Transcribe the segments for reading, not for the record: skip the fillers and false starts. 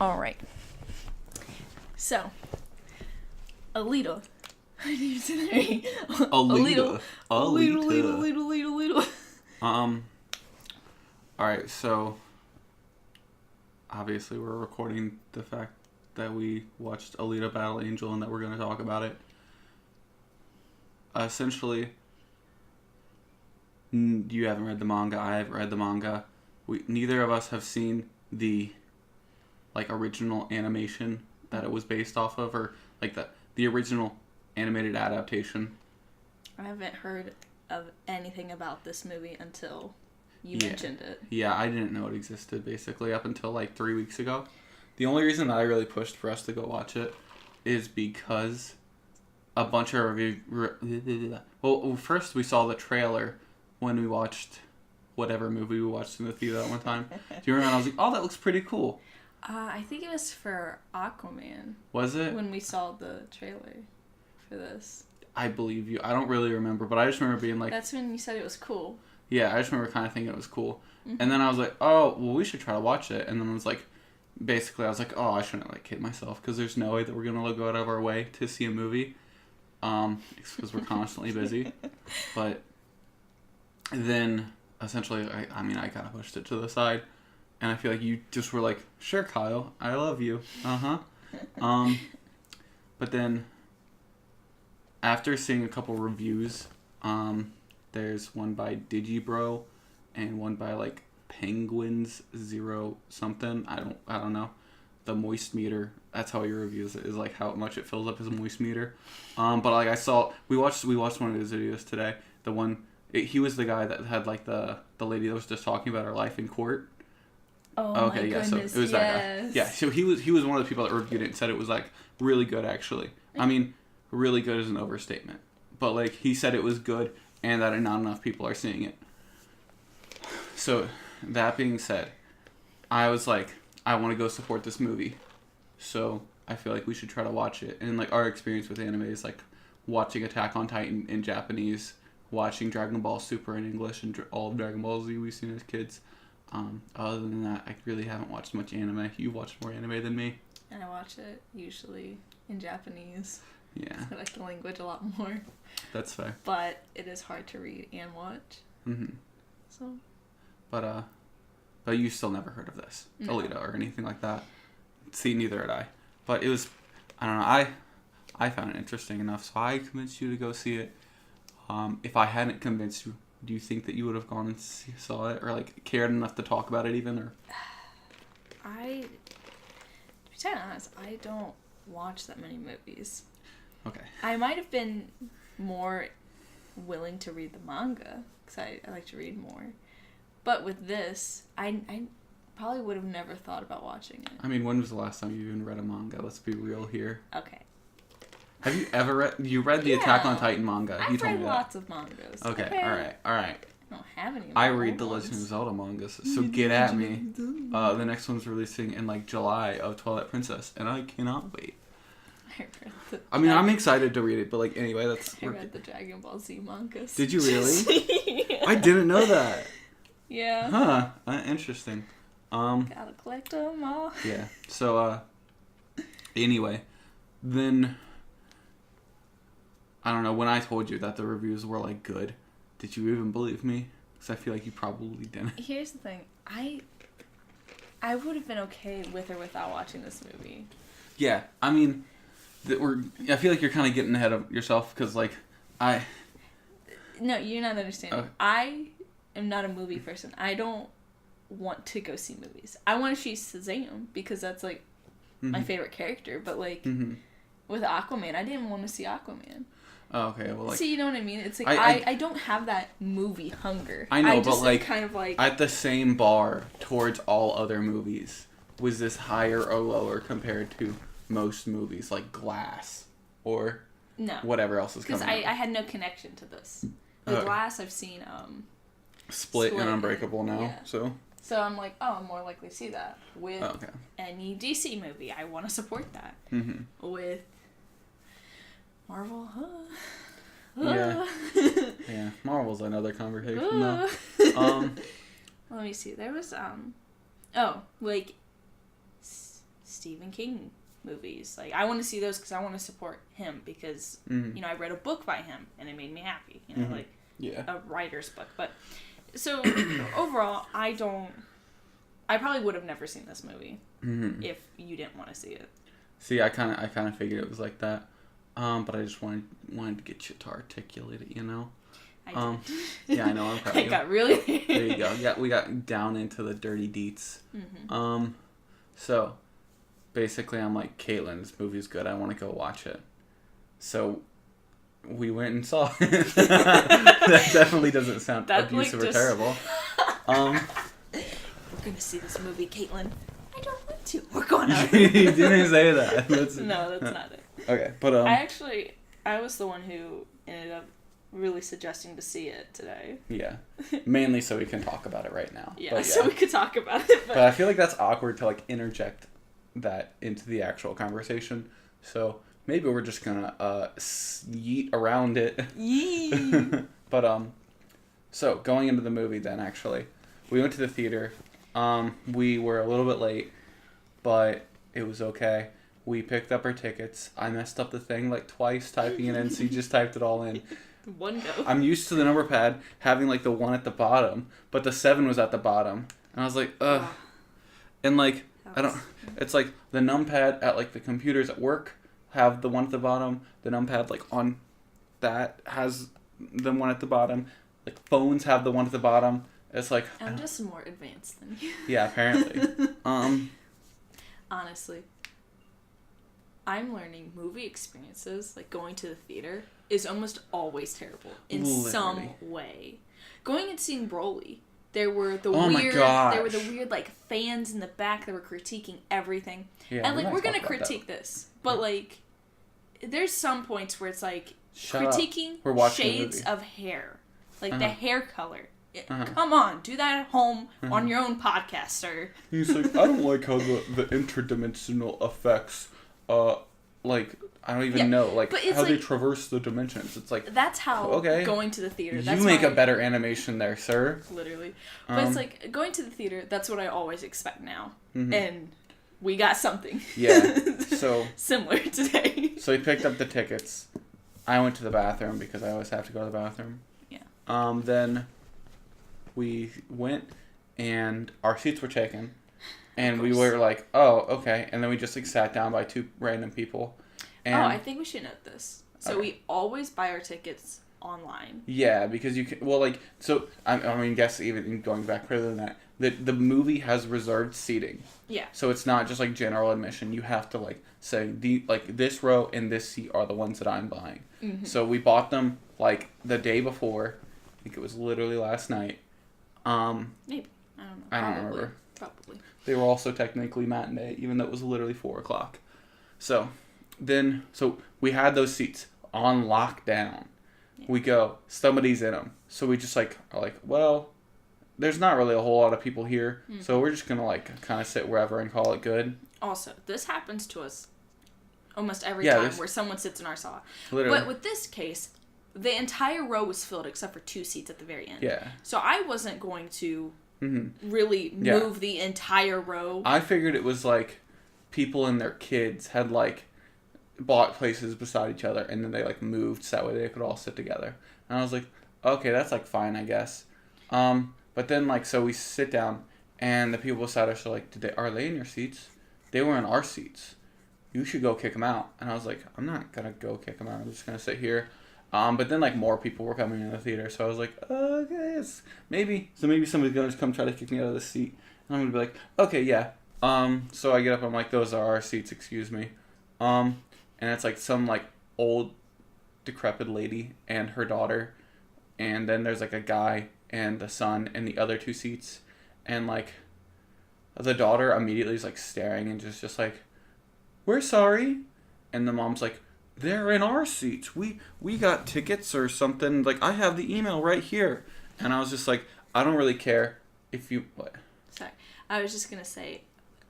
All right. So, Alita. I didn't even say that right. Alita. Alita. Alright, so obviously we're recording the fact that we watched Alita Battle Angel and that we're going to talk about it. Essentially, you haven't read the manga, I haven't read the manga. Neither of us have seen the original animation that it was based off of, or the original animated adaptation. I haven't heard of anything about this movie until you mentioned it. Yeah, I didn't know it existed basically up until 3 weeks ago. The only reason that I really pushed for us to go watch it is because a bunch of well, first we saw the trailer when we watched whatever movie we watched in the theater that one time. Do you remember? I was like, oh, that looks pretty cool. I think it was for Aquaman. Was it? When we saw the trailer for this. I believe you. I don't really remember, but I just remember being like... That's when you said it was cool. Yeah, I just remember kind of thinking it was cool. Mm-hmm. And then I was like, oh, well, we should try to watch it. And then I was like, basically, I was like, oh, I shouldn't kid myself because there's no way that we're going to go out of our way to see a movie. Because we're constantly busy. But then, essentially, I kind of pushed it to the side. And I feel like you just were like, sure, Kyle, I love you. Uh-huh. But then, after seeing a couple reviews, there's one by Digibro and one by Penguins Zero something. I don't know. The moist meter. That's how he reviews it, is how much it fills up his moist meter. But I saw we watched one of his videos today. The one he was the guy that had the lady that was just talking about her life in court. Oh okay, my goodness, so it was that guy. Yeah, so he was one of the people that reviewed it and said it was really good actually. I mean, really good is an overstatement. But he said it was good and that not enough people are seeing it. So, that being said, I was like, I want to go support this movie. So, I feel like we should try to watch it. And our experience with anime is watching Attack on Titan in Japanese, watching Dragon Ball Super in English, and all of Dragon Ball Z we've seen as kids. Other than that, I really haven't watched much anime. You've watched more anime than me. And I watch it usually in Japanese. Yeah. I like the language a lot more. That's fair. But it is hard to read and watch. Mm-hmm. So. But you still never heard of this, no. Alita, or anything like that. See, neither had I. But it was, I don't know, I found it interesting enough, so I convinced you to go see it. If I hadn't convinced you, do you think that you would have gone and saw it, or cared enough to talk about it even, or? To be totally honest, I don't watch that many movies. Okay. I might have been more willing to read the manga, because I like to read more. But with this, I probably would have never thought about watching it. I mean, when was the last time you even read a manga? Let's be real here. Okay. Have you ever read... You read the Attack on Titan manga. I've read lots of mangas. Okay, alright. I don't have any. I read the Legend of Zelda mangas, so get at me. The next one's releasing in July of Twilight Princess, and I cannot wait. I'm excited to read it, but anyway, that's... I read the Dragon Ball Z mangas. Did you really? Yeah. I didn't know that. Yeah. Huh. Interesting. Gotta collect them all. Yeah. So, anyway, then... I don't know, when I told you that the reviews were good, did you even believe me? Because I feel like you probably didn't. Here's the thing. I would have been okay with or without watching this movie. Yeah, I mean, I feel like you're kind of getting ahead of yourself because, No, you're not understanding. Okay. I am not a movie person. I don't want to go see movies. I want to see Shazam because that's, my favorite character. But, with Aquaman, I didn't want to see Aquaman. Oh, okay, well, See, you know what I mean? It's I don't have that movie hunger. I know, I just but kind of at the same bar towards all other movies, was this higher or lower compared to most movies like Glass or no whatever else is coming? Because I had no connection to this. The Glass I've seen Split and Unbreakable now, yeah. So I'm like, I'm more likely to see that with any DC movie. I want to support that. Mm-hmm. With Marvel, Yeah. Yeah. Marvel's another conversation, though. Let me see. There was, Stephen King movies. Like, I want to see those because I want to support him because, you know, I read a book by him and it made me happy. You know, like a writer's book. But, so, overall, I probably would have never seen this movie if you didn't want to see it. See, I kind of figured it was like that. But I just wanted to get you to articulate it, you know? I did. Yeah, I know, I'm proud of you. I got really... There you go. We got down into the dirty deets. So, basically, I'm like, Caitlin, this movie's good. I want to go watch it. So, we went and saw it. That definitely doesn't sound abusive or terrible. We're going to see this movie, Caitlin. I don't want to. We're going out. You didn't say that. No, that's not it. Okay, but I was the one who ended up really suggesting to see it today. Yeah, mainly so we can talk about it right now. Yeah, so we could talk about it. But I feel like that's awkward to like interject that into the actual conversation. So maybe we're just gonna yeet around it. Yee. But so going into the movie then, actually, we went to the theater. We were a little bit late, but it was okay. We picked up our tickets. I messed up the thing like twice typing it in, so you just typed it all in. One go. I'm used to the number pad having like the 1 at the bottom, but the 7 was at the bottom. And I was like, ugh. And like, it's like the numpad at like the computers at work have the 1 at the bottom. The numpad like on that has the 1 at the bottom. Like phones have the 1 at the bottom. It's like... I'm just more advanced than you. Yeah, apparently. Honestly, I'm learning movie experiences, like going to the theater, is almost always terrible in some way. Going and seeing Broly, there were the weird like fans in the back that were critiquing everything. Yeah, and like we're gonna critique this, but like there's some points where it's like critiquing shades of hair, like the hair color. Come on, do that at home on your own podcast, sir. He's like, I don't like how the interdimensional effects, like, I don't even know, like, how like, they traverse the dimensions. It's like... That's how going to the theater... You make a better animation there, sir. Literally. But it's like, going to the theater, that's what I always expect now. And we got something. Yeah, so... similar today. So we picked up the tickets. I went to the bathroom because I always have to go to the bathroom. Yeah. Then we went and our seats were taken. And we were like, oh, okay. And then we just like sat down by 2 random people. And I think we should note this. So we always buy our tickets online. Yeah, because you can... Well, like... So, I mean, guess even going back further than that, the movie has reserved seating. Yeah. So it's not just like general admission. You have to like say, this row and this seat are the ones that I'm buying. So we bought them like the day before. I think it was literally last night. Maybe. I don't know. I don't remember. Probably. They were also technically matinee, even though it was literally 4 o'clock. So we had those seats on lockdown. Yeah. We go, somebody's in them. So we just like are like, well, there's not really a whole lot of people here, so we're just gonna like kind of sit wherever and call it good. Also, this happens to us almost every time where someone sits in our saw. Literally. But with this case, the entire row was filled except for 2 seats at the very end. Yeah. So I wasn't going to really move the entire row. I figured it was like people and their kids had like bought places beside each other and then they like moved so that way they could all sit together. And I was like, okay, that's like fine, I guess. But then like so we sit down and the people beside us are like, are they in your seats? They were in our seats. You should go kick them out. And I was like, I'm not gonna go kick them out. I'm just gonna sit here. But then like more people were coming in the theater, so I was like, okay, maybe somebody's gonna just come try to kick me out of the seat. And I'm gonna be like, okay, yeah. So I get up, I'm like, those are our seats, excuse me. And it's like some like old decrepit lady and her daughter, and then there's like a guy and the son in the other 2 seats, and like the daughter immediately is like staring and just like, we're sorry, and the mom's like, they're in our seats. We got tickets or something. Like, I have the email right here. And I was just like, I don't really care if you... What? Sorry. I was just going to say,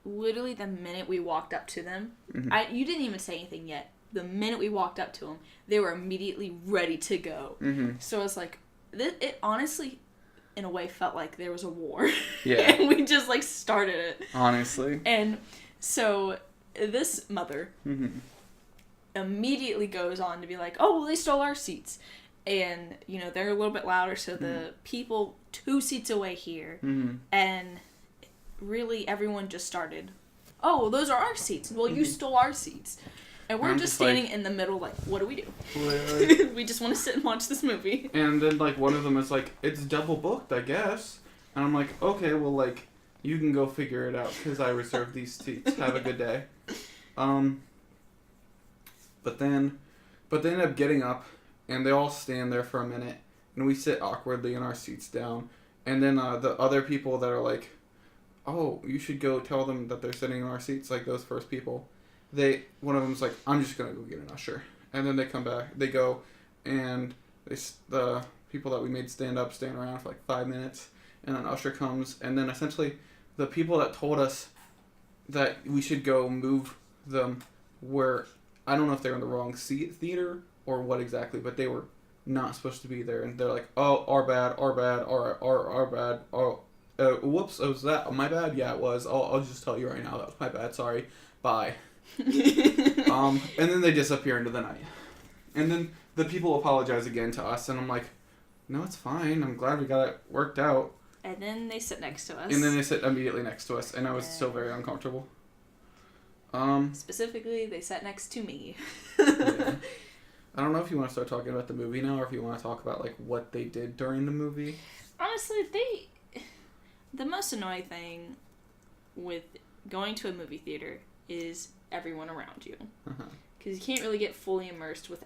literally the minute we walked up to them, you didn't even say anything yet. The minute we walked up to them, they were immediately ready to go. So I was like, it honestly, in a way, felt like there was a war. Yeah. And we just, like, started it. Honestly. And so... this mother immediately goes on to be like, oh, well, they stole our seats. And, you know, they're a little bit louder, so the people 2 seats away here. And really everyone just started, oh, well, those are our seats. Well, you stole our seats. And we're just standing in the middle like, what do we do? We just want to sit and watch this movie. And then, like, one of them is like, it's double booked, I guess. And I'm like, okay, well, like, you can go figure it out, because I reserved these seats. Have a good day. But they end up getting up, and they all stand there for a minute, and we sit awkwardly in our seats down. And then the other people that are like, oh, you should go tell them that they're sitting in our seats, like those first people. One of them's like, I'm just going to go get an usher. And then they come back, they go, and the people that we made stand around for like 5 minutes, and an usher comes, and then essentially the people that told us that we should go move them were, I don't know if they were in the wrong theater or what exactly, but they were not supposed to be there, and they're like, oh, our bad, whoops, was that my bad? Yeah, it was. I'll just tell you right now, that was my bad, sorry, bye. And then they disappear into the night. And then the people apologize again to us, and I'm like, no, it's fine, I'm glad we got it worked out. And then they sit next to us. And then they sit immediately next to us, and I was still very uncomfortable. Specifically, they sat next to me. Yeah. I don't know if you want to start talking about the movie now, or if you want to talk about, like, what they did during the movie. Honestly, the most annoying thing with going to a movie theater is everyone around you. Because you can't really get fully immersed with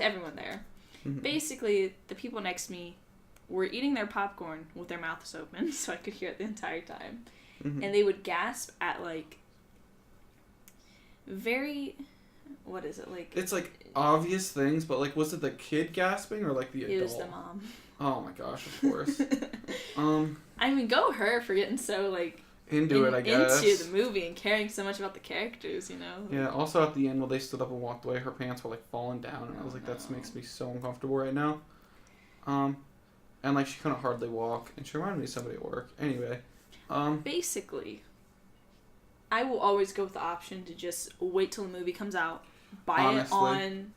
everyone there. Basically, the people next to me were eating their popcorn with their mouths open, so I could hear it the entire time. And they would gasp at, like, very... What is it, like... It's, like, obvious things, but, like, was it the kid gasping or, like, the adult? It was the mom. Oh, my gosh, of course. I mean, go her for getting so, like... Into it, I guess. Into the movie and caring so much about the characters, you know? Yeah, also at the end, when they stood up and walked away, her pants were, like, falling down, and I was like, that makes me so uncomfortable right now. And, like, she couldn't hardly walk, and she reminded me of somebody at work. Anyway. Basically, I will always go with the option to just wait till the movie comes out, buy it on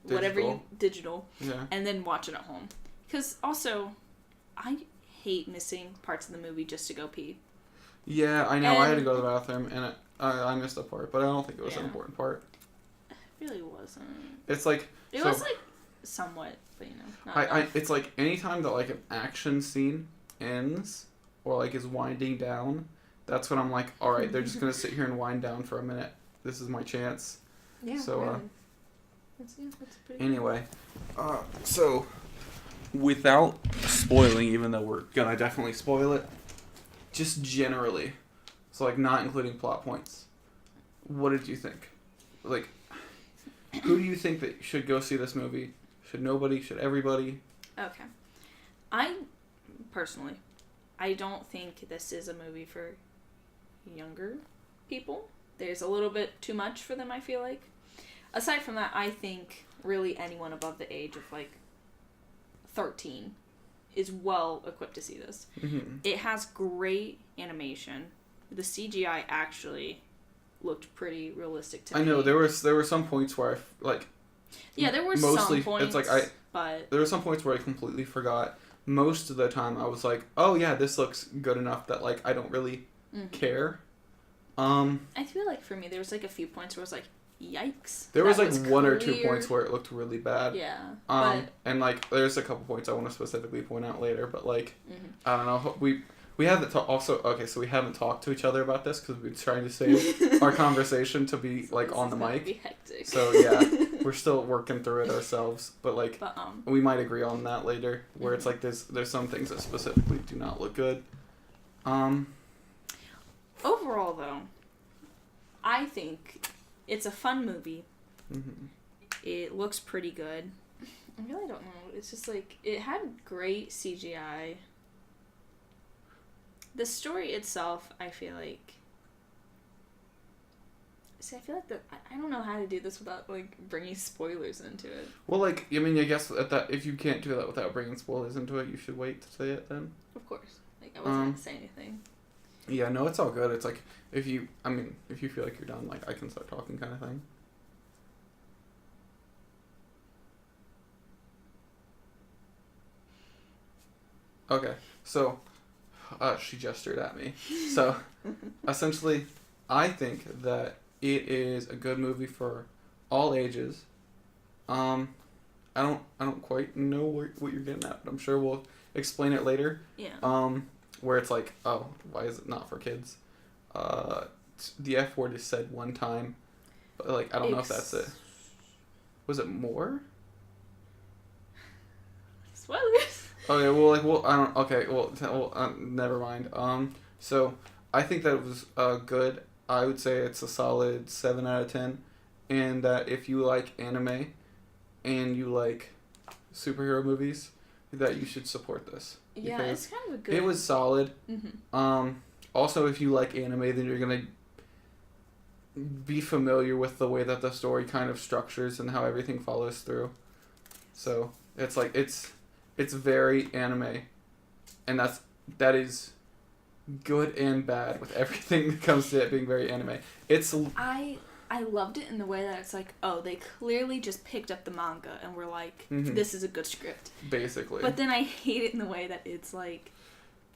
digital, and then watch it at home. Because also, I hate missing parts of the movie just to go pee. Yeah, I know. I had to go to the bathroom, and I missed a part, but I don't think it was an important part. It really wasn't. It's like... It was, like, somewhat, but, you know, not it's like, anytime that, like, an action scene ends, or, like, is winding down, that's when I'm like, alright, they're just gonna sit here and wind down for a minute. This is my chance. Yeah, so, really. That's pretty anyway, so, without spoiling, even though we're gonna definitely spoil it, just generally, so, like, not including plot points, what did you think? Like, who do you think that should go see this movie? Should nobody? Should everybody? Okay. Personally, I don't think this is a movie for younger people. There's a little bit too much for them, I feel like. Aside from that, I think really anyone above the age of, like, 13 is well equipped to see this. It has great animation. The CGI actually looked pretty realistic to me. I know, there were some points where I, like... Yeah, there were mostly, some points, it's like but... There were some points where I completely forgot. Most of the time, I was like, oh yeah, this looks good enough that, like, I don't really care. I feel like for me, there was, like, a few points where I was like, yikes. There was, like, one or two points where it looked really bad. Yeah. And, like, there's a couple points I want to specifically point out later, but, like, I don't know, we haven't so we haven't talked to each other about this because we're trying to save our conversation to be, like, on the mic. Be hectic. So, yeah, we're still working through it ourselves, but, like, we might agree on that later, where it's, like, there's some things that specifically do not look good. Overall, though, I think it's a fun movie. It looks pretty good. I really don't know. It's just, like, it had great CGI. The story itself, I feel like... See, I feel like I don't know how to do this without, like, bringing spoilers into it. Well, like, I mean, I guess if you can't do that without bringing spoilers into it, you should wait to say it then. Of course. Like, I wasn't going to say anything. Yeah, no, it's all good. It's like, if you feel like you're done, like, I can start talking kind of thing. Okay, so, she gestured at me. So, essentially, I think that it is a good movie for all ages. I don't quite know what you're getting at, but I'm sure we'll explain it later. Yeah. Where it's like, oh, why is it not for kids? The F word is said one time, but like, I don't know if that's it. Was it more? Spoilers. Okay, I don't. Okay, never mind. So I think that it was good. I would say it's a solid 7 out of 10, and that if you like anime, and you like superhero movies, that you should support this. Yeah, it's kind of a good. It was solid. Mm-hmm. Also, if you like anime, then you're gonna be familiar with the way that the story kind of structures and how everything follows through. So it's like it's very anime, and that is good and bad with everything that comes to it being very anime. I loved it in the way that it's like, oh, they clearly just picked up the manga and were like, this is a good script. Basically. But then I hate it in the way that it's like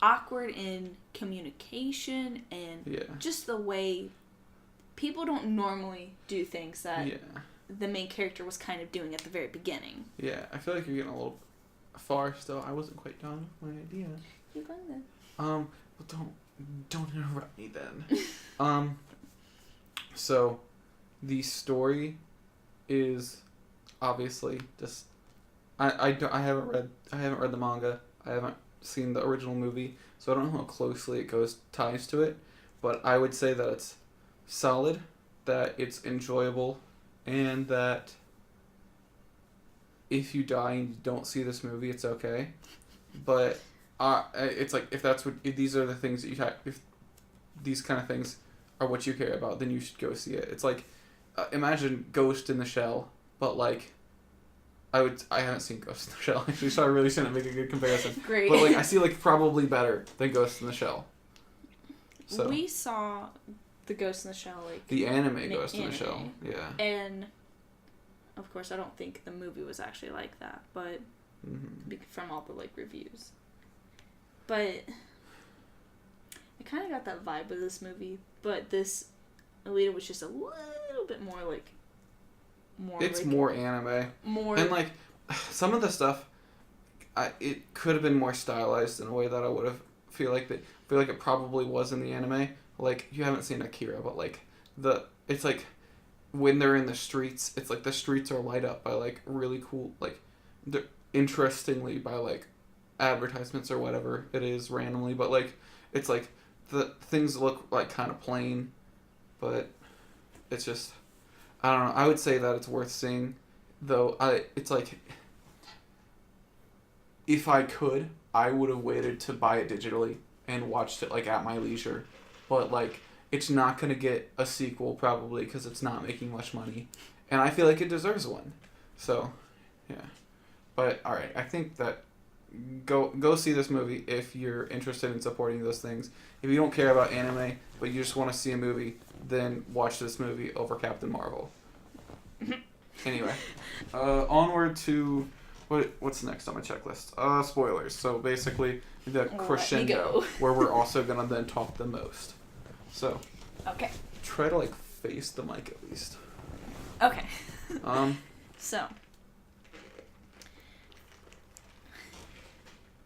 awkward in communication and just the way people don't normally do things that the main character was kind of doing at the very beginning. Yeah, I feel like you're getting a little far still. I wasn't quite done with my idea. Keep going then. Well, don't interrupt me then. So the story is obviously just I haven't read the manga. I haven't seen the original movie, so I don't know how closely it ties to it, but I would say that it's solid, that it's enjoyable, and that if you die and you don't see this movie, it's okay. But it's like, if these are the things that you have, if these kind of things are what you care about, then you should go see it. It's like, imagine Ghost in the Shell, but like, I haven't seen Ghost in the Shell actually, so I really shouldn't make a good comparison. Great. But like, I see like probably better than Ghost in the Shell. So we saw the Ghost in the Shell, like the anime Ghost in the Shell, yeah. And of course, I don't think the movie was actually like that, but from all the like reviews. But I kind of got that vibe with this movie, but this Alita was just a little bit more like It's like, more anime. And like some of the stuff, it could have been more stylized in a way that I would have feel like it probably was in the anime. Like, you haven't seen Akira, but like it's like when they're in the streets, it's like the streets are light up by like really cool, like interestingly by like advertisements or whatever it is randomly, but like it's like the things look like kind of plain, but it's just, I don't know. I would say that it's worth seeing, though. It's like, if I could, I would have waited to buy it digitally and watched it like at my leisure, but like it's not gonna get a sequel probably because it's not making much money, and I feel like it deserves one. So, yeah. But all right, I think that go see this movie if you're interested in supporting those things. If you don't care about anime but you just want to see a movie, then watch this movie over Captain Marvel. Anyway, onward to what's next on my checklist? Spoilers. So basically the crescendo where we're also gonna then talk the most. So okay. Try to like face the mic at least. Okay. So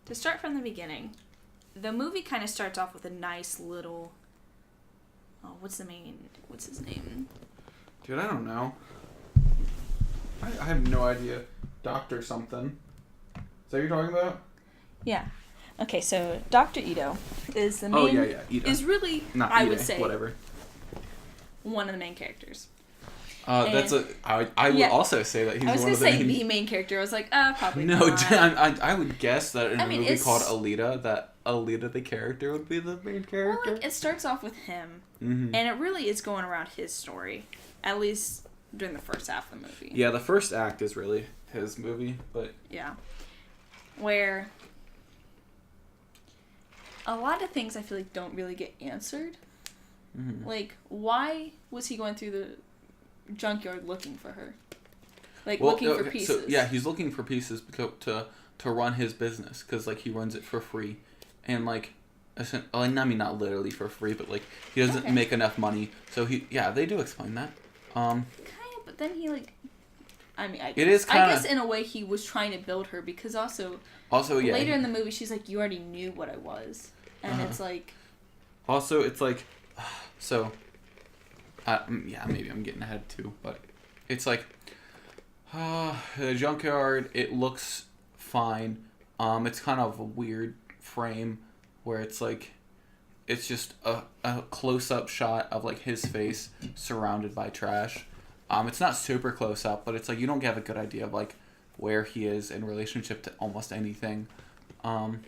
to start from the beginning, the movie kind of starts off with a nice little. Oh, what's his name? Dude, I don't know. I have no idea. Doctor something. Is that what you're talking about? Yeah. Okay, so Dr. Ito is the main. Oh yeah, Ito. Is really, not I Ide, would say, whatever. One of the main characters. I would also say that he's one of the main. I was gonna say the main character. I was like, probably no, not. I would guess that in a movie called Alita, that Alita the character would be the main character. Well, like, it starts off with him, and it really is going around his story, at least during the first half of the movie. Yeah, the first act is really his movie, but yeah, where a lot of things I feel like don't really get answered. Mm-hmm. Like, why was he going through the junkyard looking for her? Like, looking for pieces. So, yeah, he's looking for pieces to run his business, because, like, he runs it for free. And, like, I mean, not literally for free, but, like, he doesn't make enough money. So, they do explain that. Kind of, but then he, like, I mean, I guess in a way he was trying to build her, because also later in the movie, she's like, you already knew what I was. And it's like... Also, it's like... So... maybe I'm getting ahead, too, but... It's like... the junkyard, it looks fine. It's kind of a weird frame where it's like... It's just a close-up shot of, like, his face surrounded by trash. It's not super close-up, but it's like you don't get a good idea of, like, where he is in relationship to almost anything. So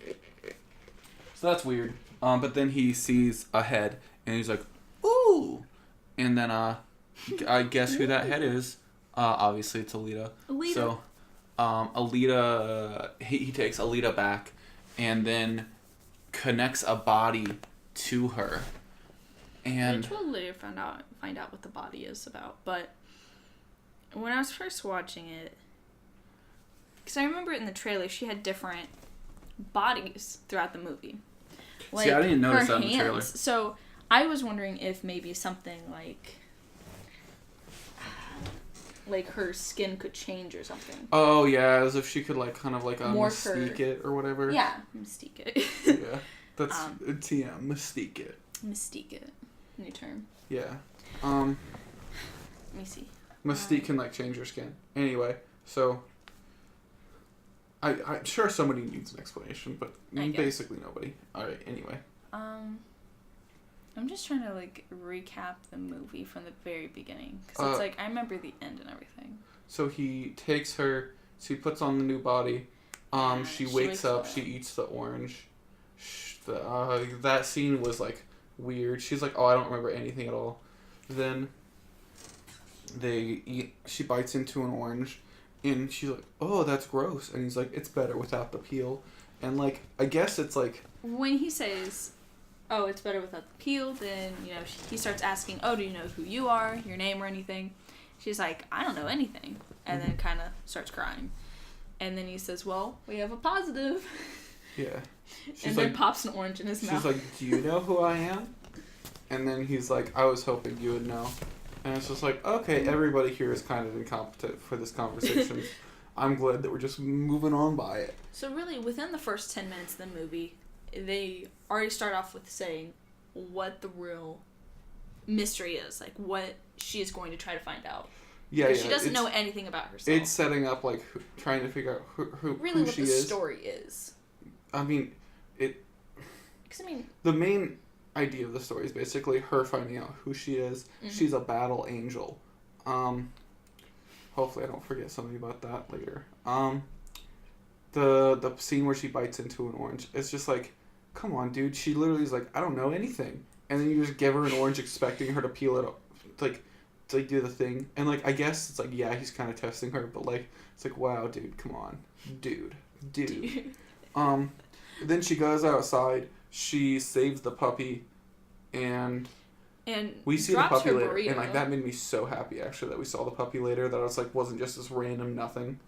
that's weird. But then he sees a head, and he's like, ooh! And then, I guess who that head is. Obviously, it's Alita. So, Alita, he takes Alita back, and then connects a body to her. And which we'll later find out what the body is about. But when I was first watching it, because I remember in the trailer, she had different bodies throughout the movie. Like, see, I didn't notice that in the trailer. So I was wondering if maybe something like her skin could change or something. Oh yeah, as if she could like kind of like mystique it or whatever. Yeah, mystique it. Yeah, that's TM, mystique it. Mystique it, new term. Yeah. Let me see. Mystique can like change your skin. Anyway, so I'm sure somebody needs an explanation, but basically nobody. All right. Anyway. I'm just trying to like recap the movie from the very beginning, because it's like I remember the end and everything. So he takes her. So he puts on the new body. She wakes up. She eats the orange. That scene was like weird. She's like, oh, I don't remember anything at all. Then she bites into an orange, and she's like, oh, that's gross. And he's like, it's better without the peel. And like, I guess it's like when he says, oh, it's better without the peel, then, you know, he starts asking, oh, do you know who you are, your name or anything? She's like, I don't know anything. And then kind of starts crying. And then he says, well, we have a positive. Yeah. And then pops an orange in his mouth. She's like, do you know who I am? And then he's like, I was hoping you would know. And it's just like, okay, everybody here is kind of incompetent for this conversation. I'm glad that we're just moving on by it. So really, within the first 10 minutes of the movie, they already start off with saying what the real mystery is, like what she is going to try to find out. Yeah, because she doesn't know anything about herself. It's setting up like trying to figure out who really who she what is. the story is. I mean, the main idea of the story is basically her finding out who she is. Mm-hmm. She's a battle angel. Hopefully, I don't forget something about that later. The scene where she bites into an orange, it's just like, come on, dude. She literally is like, I don't know anything, and then you just give her an orange, expecting her to peel it up, like to like, do the thing. And like, I guess it's like, yeah, he's kind of testing her, but like, it's like, wow, dude, come on, dude. Then she goes outside. She saves the puppy, and we see the puppy later, burrito. And like that made me so happy actually that we saw the puppy later. That I was like, wasn't just this random nothing.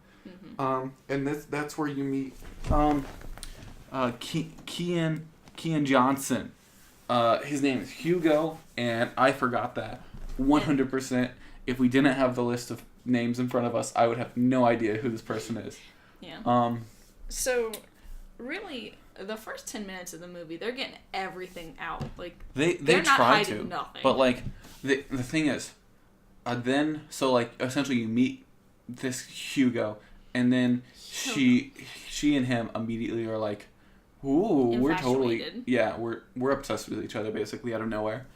Mm-hmm. And that's where you meet Kian Johnson. His name is Hugo, and I forgot that 100%. If we didn't have the list of names in front of us, I would have no idea who this person is. Yeah. So, really, the first 10 minutes of the movie, they're getting everything out. Like they try to, nothing. But like the thing is, then so like essentially you meet this Hugo, and then she and him immediately are like, ooh, we're totally we're obsessed with each other basically out of nowhere.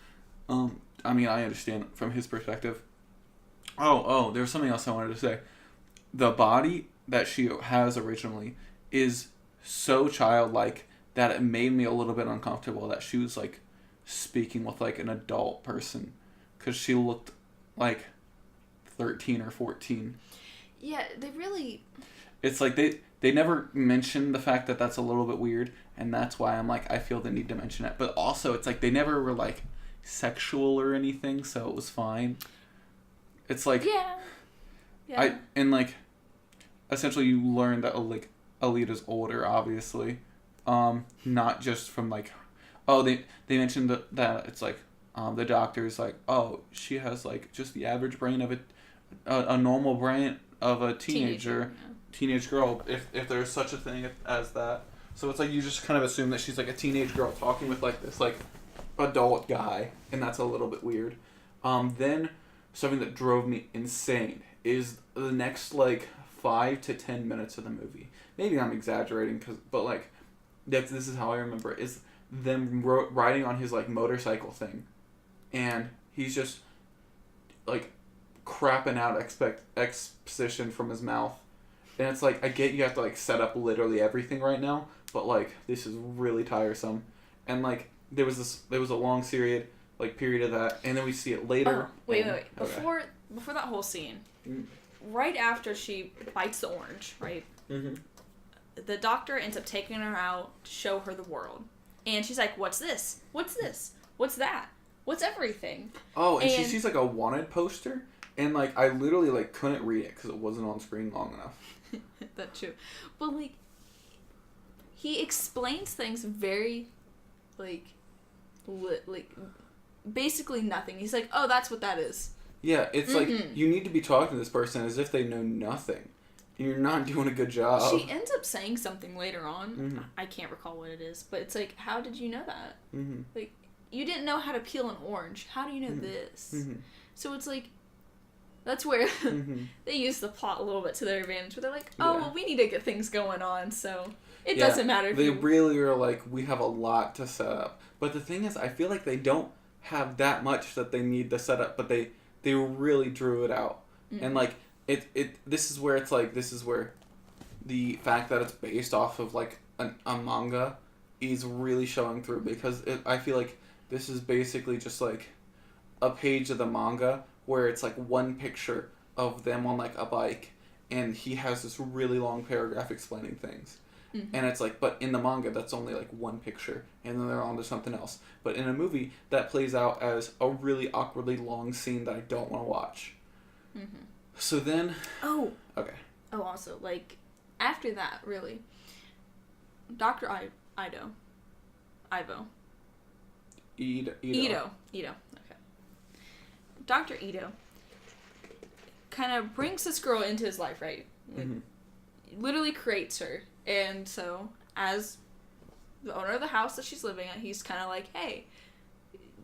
I mean, I understand from his perspective. Oh, there's something else I wanted to say. The body that she has originally is so childlike that it made me a little bit uncomfortable that she was like speaking with like an adult person, because she looked like 13 or 14. Yeah, they really... It's like they never mention the fact that that's a little bit weird, and that's why I'm like, I feel the need to mention it. But also, it's like they never were like sexual or anything, so it was fine. It's like and like essentially you learn that like Alita's older, obviously, not just from like, they mentioned that it's like the doctor's like, oh, she has like just the average brain of a normal brain of a teenage girl, if there's such a thing as that. So it's like you just kind of assume that she's like a teenage girl talking with like this like adult guy, and that's a little bit weird. Then something that drove me insane is the next like 5 to 10 minutes of the movie. Maybe I'm exaggerating, but like this is how I remember it, is them riding on his like motorcycle thing, and he's just like crapping out exposition from his mouth. And it's like, I get you have to like set up literally everything right now, but like this is really tiresome. And like there was a long period of that, and then we see it later. Oh, wait. Okay. Before that whole scene, right after she bites the orange, right? Mm-hmm. The doctor ends up taking her out to show her the world, and she's like, "What's this? What's this? What's that? What's everything?" Oh, and she sees like a wanted poster, and like I literally like couldn't read it because it wasn't on screen long enough. That's true. But like, he explains things very, like basically nothing. He's like, "Oh, that's what that is." Yeah, it's like you need to be talking to this person as if they know nothing. And you're not doing a good job. She ends up saying something later on. Mm-hmm. I can't recall what it is, but it's like, how did you know that? Mm-hmm. Like, you didn't know how to peel an orange. How do you know this? Mm-hmm. So it's like, that's where they use the plot a little bit to their advantage. Where they're like, oh, well, we need to get things going on, so it doesn't matter. They really are like, we have a lot to set up. But the thing is, I feel like they don't have that much that they need to set up, but they really drew it out. Mm-hmm. And like, this is where the fact that it's based off of like a manga is really showing through, because I feel like this is basically just like a page of the manga where it's like one picture of them on like a bike, and he has this really long paragraph explaining things. Mm-hmm. And it's like, but in the manga that's only like one picture, and then they're on to something else. But in a movie that plays out as a really awkwardly long scene that I don't want to watch. Mm-hmm. So then... Oh. Okay. Oh, also, like, after that, really, Dr. Ido. Okay. Dr. Ido kind of brings this girl into his life, right? Like, literally creates her. And so, as the owner of the house that she's living at, he's kind of like, hey,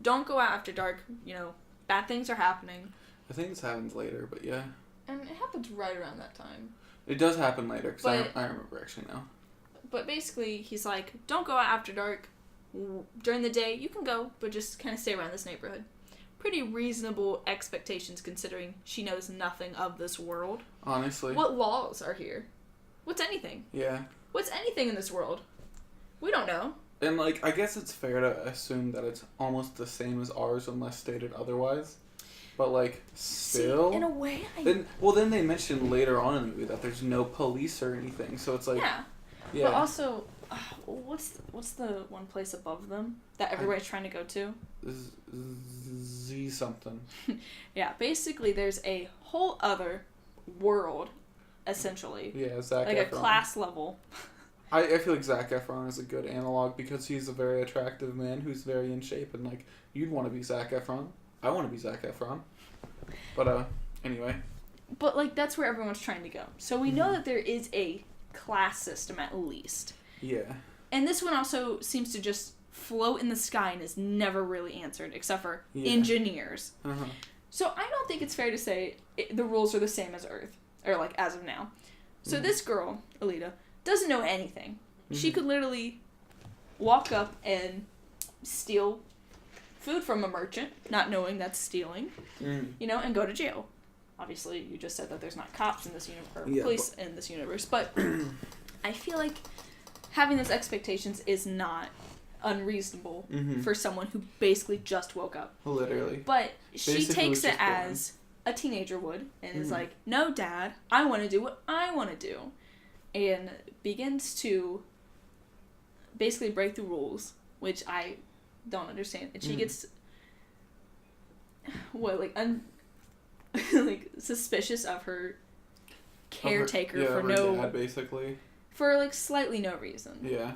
don't go out after dark. You know, bad things are happening. I think this happens later, but yeah. And it happens right around that time. It does happen later, because I remember actually now. But basically, he's like, don't go out after dark. During the day, you can go, but just kind of stay around this neighborhood. Pretty reasonable expectations, considering she knows nothing of this world. Honestly. What laws are here? What's anything? Yeah. What's anything in this world? We don't know. And, like, I guess it's fair to assume that it's almost the same as ours unless stated otherwise. But, like, still... See, in a way, Then they mentioned later on in the movie that there's no police or anything, so it's like... Yeah. But also, what's the one place above them that everybody's trying to go to? Z something. Yeah, basically there's a whole other world, essentially. Yeah, Zac Efron. Like a class level. I feel like Zac Efron is a good analog because he's a very attractive man who's very in shape, and like you'd want to be Zac Efron. I want to be Zac Efron. But anyway. But like that's where everyone's trying to go. So we know that there is a class system at least. Yeah. And this one also seems to just float in the sky and is never really answered except for engineers. Uh-huh. So I don't think it's fair to say the rules are the same as Earth, or like as of now. So this girl, Alita, doesn't know anything. She could literally walk up and steal food from a merchant, not knowing that's stealing, you know, and go to jail. Obviously, you just said that there's not cops in this universe, or police in this universe, but I feel like having those expectations is not unreasonable for someone who basically just woke up. Literally. But she takes it as a teenager would, and is like, no, Dad, I want to do what I want to do. And begins to basically break the rules, which I don't understand. And she gets like suspicious of her caretaker for no dad, basically. For like slightly no reason. Yeah.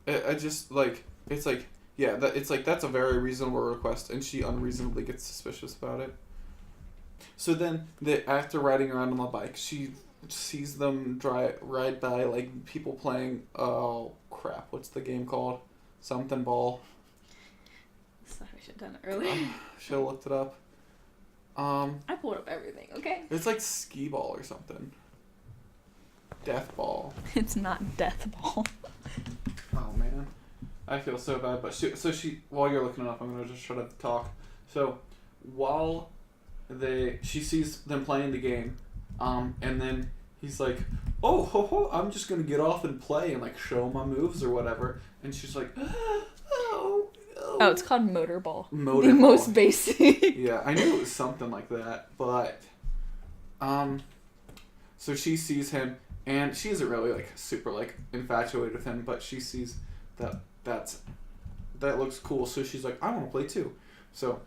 I just like it's like it's like that's a very reasonable request, and she unreasonably gets suspicious about it. So then after riding around on the bike, she sees them ride by like people playing what's the game called? Something ball. Sorry, I should have done it earlier. Should have looked it up. I pulled up everything, okay? It's like skee ball or something. Death ball. It's not death ball. Oh man, I feel so bad. But she while you're looking it up, I'm gonna just try to talk. So while she sees them playing the game, and then he's like, oh ho ho, I'm just gonna get off and play and like show my moves or whatever, and she's like, oh, it's called motorball. The most basic. Yeah, I knew it was something like that, but so she sees him, and she isn't really like super like infatuated with him, but she sees that looks cool, so she's like, I want to play too. So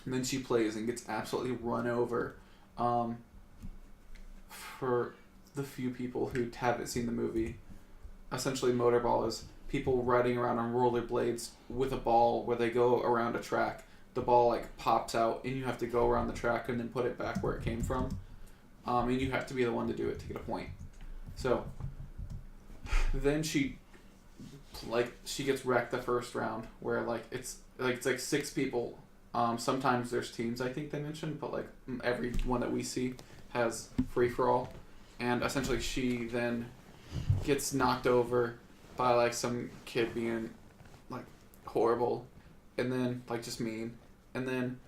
and then she plays and gets absolutely run over. For the few people who haven't seen the movie, essentially motorball is people riding around on rollerblades with a ball where they go around a track. The ball like pops out and you have to go around the track and then put it back where it came from. And you have to be the one to do it to get a point. So then she gets wrecked the first round where it's like 6 people. Sometimes there's teams, I think they mentioned, but like every one that we see has free for all, and essentially she then gets knocked over by like some kid being like horrible, and then like just mean, and then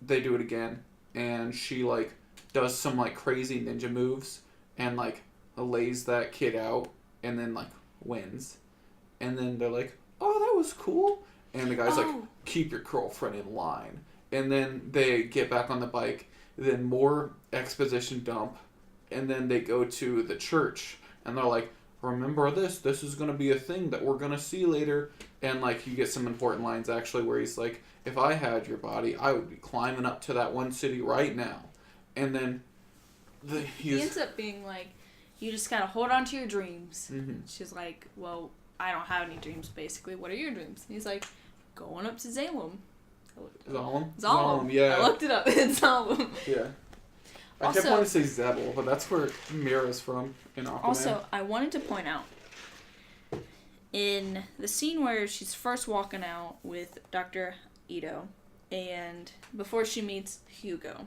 they do it again, and she like does some like crazy ninja moves and like lays that kid out, and then like wins, and then they're like, oh, that was cool. And the guy's like, keep your girlfriend in line. And then they get back on the bike. Then more exposition dump. And then they go to the church. And they're like, remember this. This is going to be a thing that we're going to see later. And like you get some important lines actually where he's like, if I had your body, I would be climbing up to that one city right now. And then he ends up being like, you just got to hold on to your dreams. Mm-hmm. She's like, well, I don't have any dreams, basically. What are your dreams? And he's like, going up to Zalem. Zalem, yeah. I looked it up. It's Zalem. Yeah. I kept wanting to say Zebel, but that's where Mira's from in Aquaman. Also, I wanted to point out, in the scene where she's first walking out with Dr. Ito, and before she meets Hugo,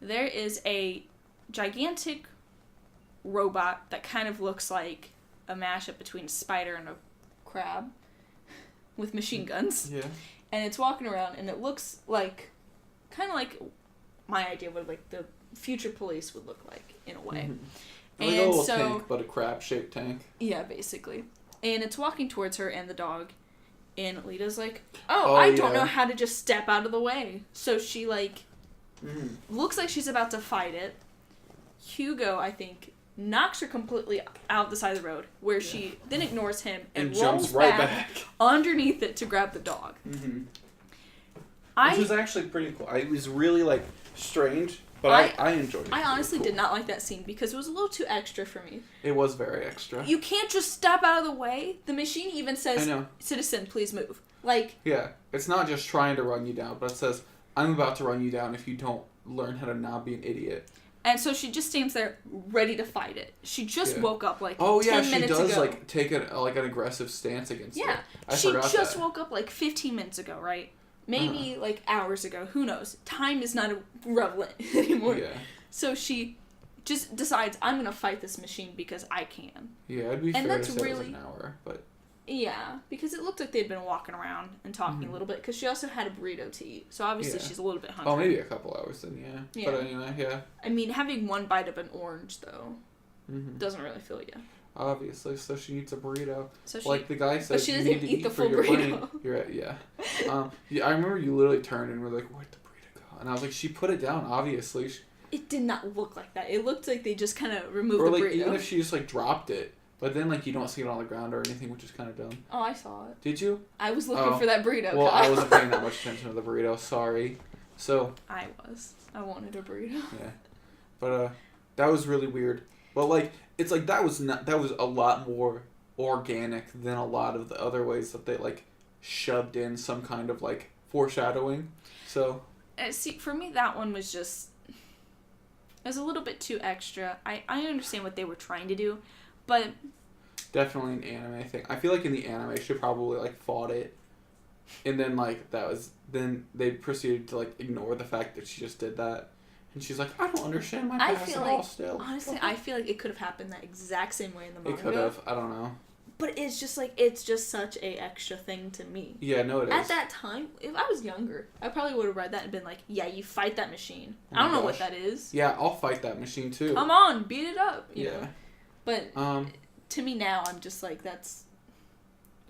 there is a gigantic robot that kind of looks like a mashup between a spider and a crab with machine guns. Yeah. And it's walking around, and it looks like, kind of like my idea of what like the future police would look like in a way. Mm-hmm. Like a little tank, but a crab-shaped tank. Yeah, basically. And it's walking towards her and the dog, and Alita's like, I don't know how to just step out of the way. So she like looks like she's about to fight it. Hugo, I think, knocks her completely out the side of the road, where she then ignores him and rolls jumps right back underneath it to grab the dog. Mm-hmm. Which was actually pretty cool. It was really like strange, but I enjoyed it. I honestly did not like that scene because it was a little too extra for me. It was very extra. You can't just step out of the way. The machine even says, "Citizen, please move." Like, yeah, it's not just trying to run you down, but it says, "I'm about to run you down if you don't learn how to not be an idiot." And so she just stands there ready to fight it. She just woke up like 10 minutes ago. Oh yeah, she does like take an aggressive stance against it. Yeah, she just woke up like 15 minutes ago, right? Maybe like hours ago. Who knows? Time is not relevant anymore. Yeah. So she just decides, I'm gonna fight this machine because I can. Yeah, it'd be fair to say it was an hour, but. Yeah, because it looked like they'd been walking around and talking a little bit, because she also had a burrito to eat, so obviously she's a little bit hungry. Oh, maybe a couple hours then, yeah. But anyway, yeah. I mean, having one bite of an orange, though, doesn't really fill you. Obviously, so she eats a burrito. So like the guy said, but she doesn't eat the full burrito. You're right, yeah. I remember you literally turned and were like, where'd the burrito go? And I was like, she put it down, obviously. It did not look like that. It looked like they just kind of removed the burrito. Or burrito. like, even if she just like dropped it, But then, like, you don't see it on the ground or anything, which is kind of dumb. Oh, I saw it. Did you? I was looking for that burrito. Well, I wasn't paying that much attention to the burrito. Sorry. So. I was. I wanted a burrito. Yeah. But, that was really weird. But, like, it's like that was a lot more organic than a lot of the other ways that they, like, shoved in some kind of, like, foreshadowing. So. See, for me, that one was just... It was a little bit too extra. I understand what they were trying to do, but... Definitely an anime thing. I feel like in the anime, she probably, like, fought it. And then, like, then they proceeded to, like, ignore the fact that she just did that. And she's like, I don't understand my past at all still. Honestly, I feel like it could have happened that exact same way in the manga. It could have. I don't know. But it's just, like, it's just such a extra thing to me. Yeah, no, it is. At that time, if I was younger, I probably would have read that and been like, yeah, you fight that machine. I don't know what that is. Yeah, I'll fight that machine, too. Come on, beat it up. You yeah. know? But to me now, I'm just like, that's...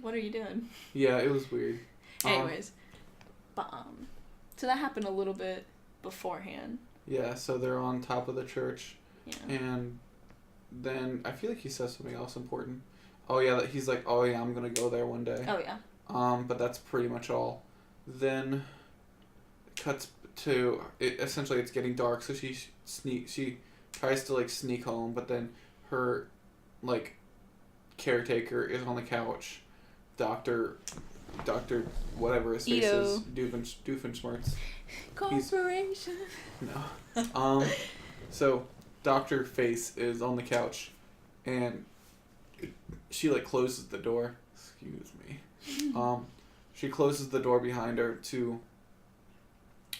What are you doing? Yeah, it was weird. Anyways. But, so that happened a little bit beforehand. Yeah, so they're on top of the church. Yeah. And then I feel like he says something else important. Oh, yeah, that he's like, oh, yeah, I'm going to go there one day. Oh, yeah. But that's pretty much all. Then it cuts to, essentially it's getting dark, so she tries to, like, sneak home, but then her, like, caretaker is on the couch. Doctor whatever his face is. Doofenshmirtz. Corporation. No. So Dr. Face is on the couch, and she, like, closes the door. Excuse me. She closes the door behind her to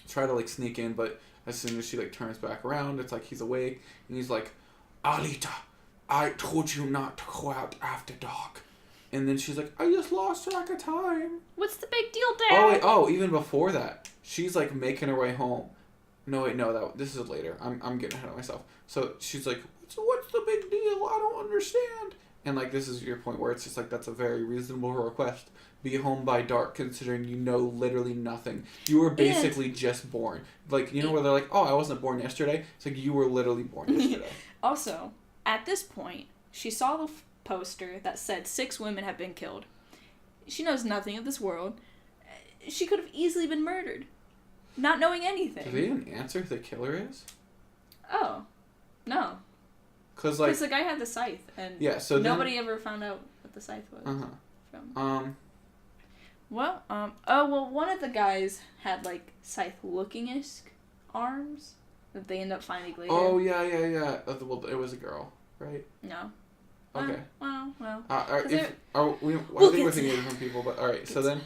try to, like, sneak in, but as soon as she, like, turns back around, it's like he's awake, and he's like, Alita, I told you not to go out after dark. And then she's like, I just lost track of time. What's the big deal, Dad? Even before that, she's, like, making her way home. No, wait, no, this is later. I'm getting ahead of myself. So she's like, what's the big deal? I don't understand. And, like, this is your point where it's just like, that's a very reasonable request. Be home by dark, considering you know literally nothing. You were basically just born. Like, you know where they're like, oh, I wasn't born yesterday? It's like, you were literally born yesterday. Also, at this point, she saw the poster that said 6 women have been killed. She knows nothing of this world. She could have easily been murdered. Not knowing anything. Did they even answer who the killer is? Oh. No. Because, like... the guy had the scythe, and nobody ever found out what the scythe was from. Well, one of the guys had, like, scythe-looking-ish arms that they end up finding later. Oh, yeah. Well, it was a girl, right? No. Okay. Well. I think we're thinking of different people, but alright. So then,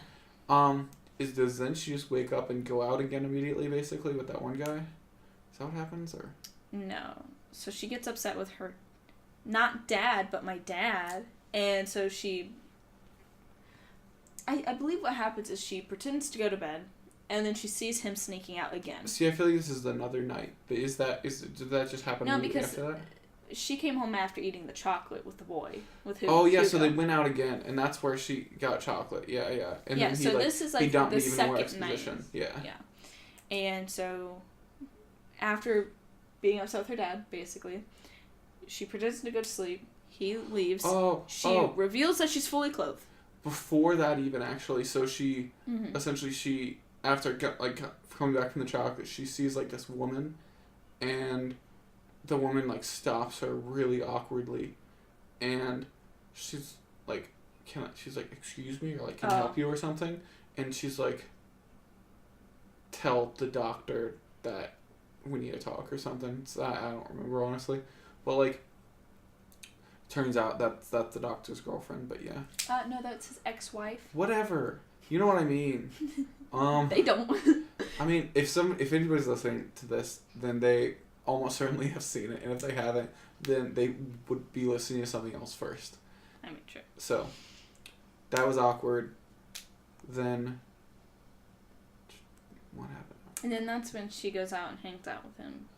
does then she just wake up and go out again immediately, basically, with that one guy? Is that what happens, or? No. So she gets upset with her, not dad, but my dad, and so she... I believe what happens is she pretends to go to bed, and then she sees him sneaking out again. See, I feel like this is another night. But did that just happen immediately after that? She came home after eating the chocolate with the boy. Hugo. So they went out again, and that's where she got chocolate. Yeah. And yeah, then so this is like the second night. Yeah. And so, after being upset with her dad, basically, she pretends to go to sleep. He leaves. She reveals that she's fully clothed. Before that even, actually, so she, essentially, after coming back from the chocolate, she sees, like, this woman, and the woman, like, stops her really awkwardly, and she's like, excuse me, or, like, can I help you or something? And she's like, tell the doctor that we need to talk or something. So I don't remember, honestly. But, like, turns out that's the doctor's girlfriend, but yeah. No, that's his ex-wife. Whatever. You know what I mean. They don't. I mean, if anybody's listening to this, then they almost certainly have seen it, and if they haven't, then they would be listening to something else first. I mean, sure. So, that was awkward. Then, what happened? And then that's when she goes out and hangs out with him,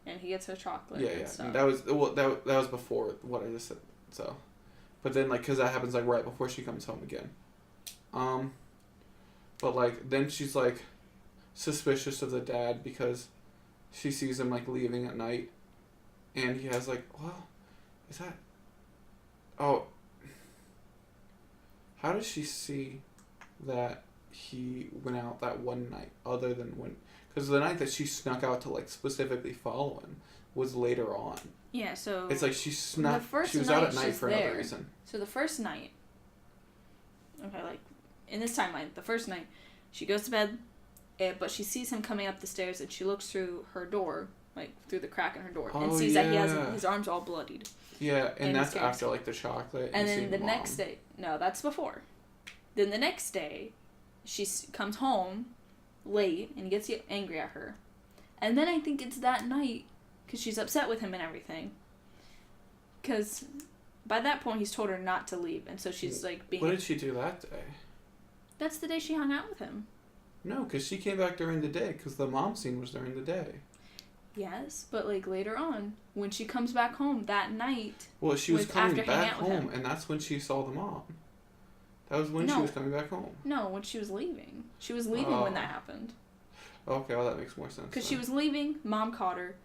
and he gets her chocolate. Yeah. And that was before what I just said. So, but then, like, because that happens, like, right before she comes home again. But, like, then she's, like, suspicious of the dad because she sees him, like, leaving at night, and he has, like, well, is that... Oh. How does she see that he went out that one night, other than when... Because the night that she snuck out to, like, specifically follow him was later on. Yeah, so... It's like she snuck... She was out at night for another reason. So the first night... Okay, like, in this timeline, the first night, she goes to bed, but she sees him coming up the stairs, and she looks through her door, like, through the crack in her door, and sees that he has his arms all bloodied. Yeah, and that's after, like, the chocolate. And then the next day... No, that's before. Then the next day, she comes home late, and he gets angry at her. And then I think it's that night, because she's upset with him and everything. Because by that point, he's told her not to leave, and so she's, like, being... What did she do that day? That's the day she hung out with him. No, because she came back during the day, because the mom scene was during the day. Yes, but, like, later on, when she comes back home that night... Well, she was coming back home, and that's when she saw the mom. That was when she was coming back home. No, when she was leaving. She was leaving when that happened. Okay, well, that makes more sense. Because she was leaving, mom caught her,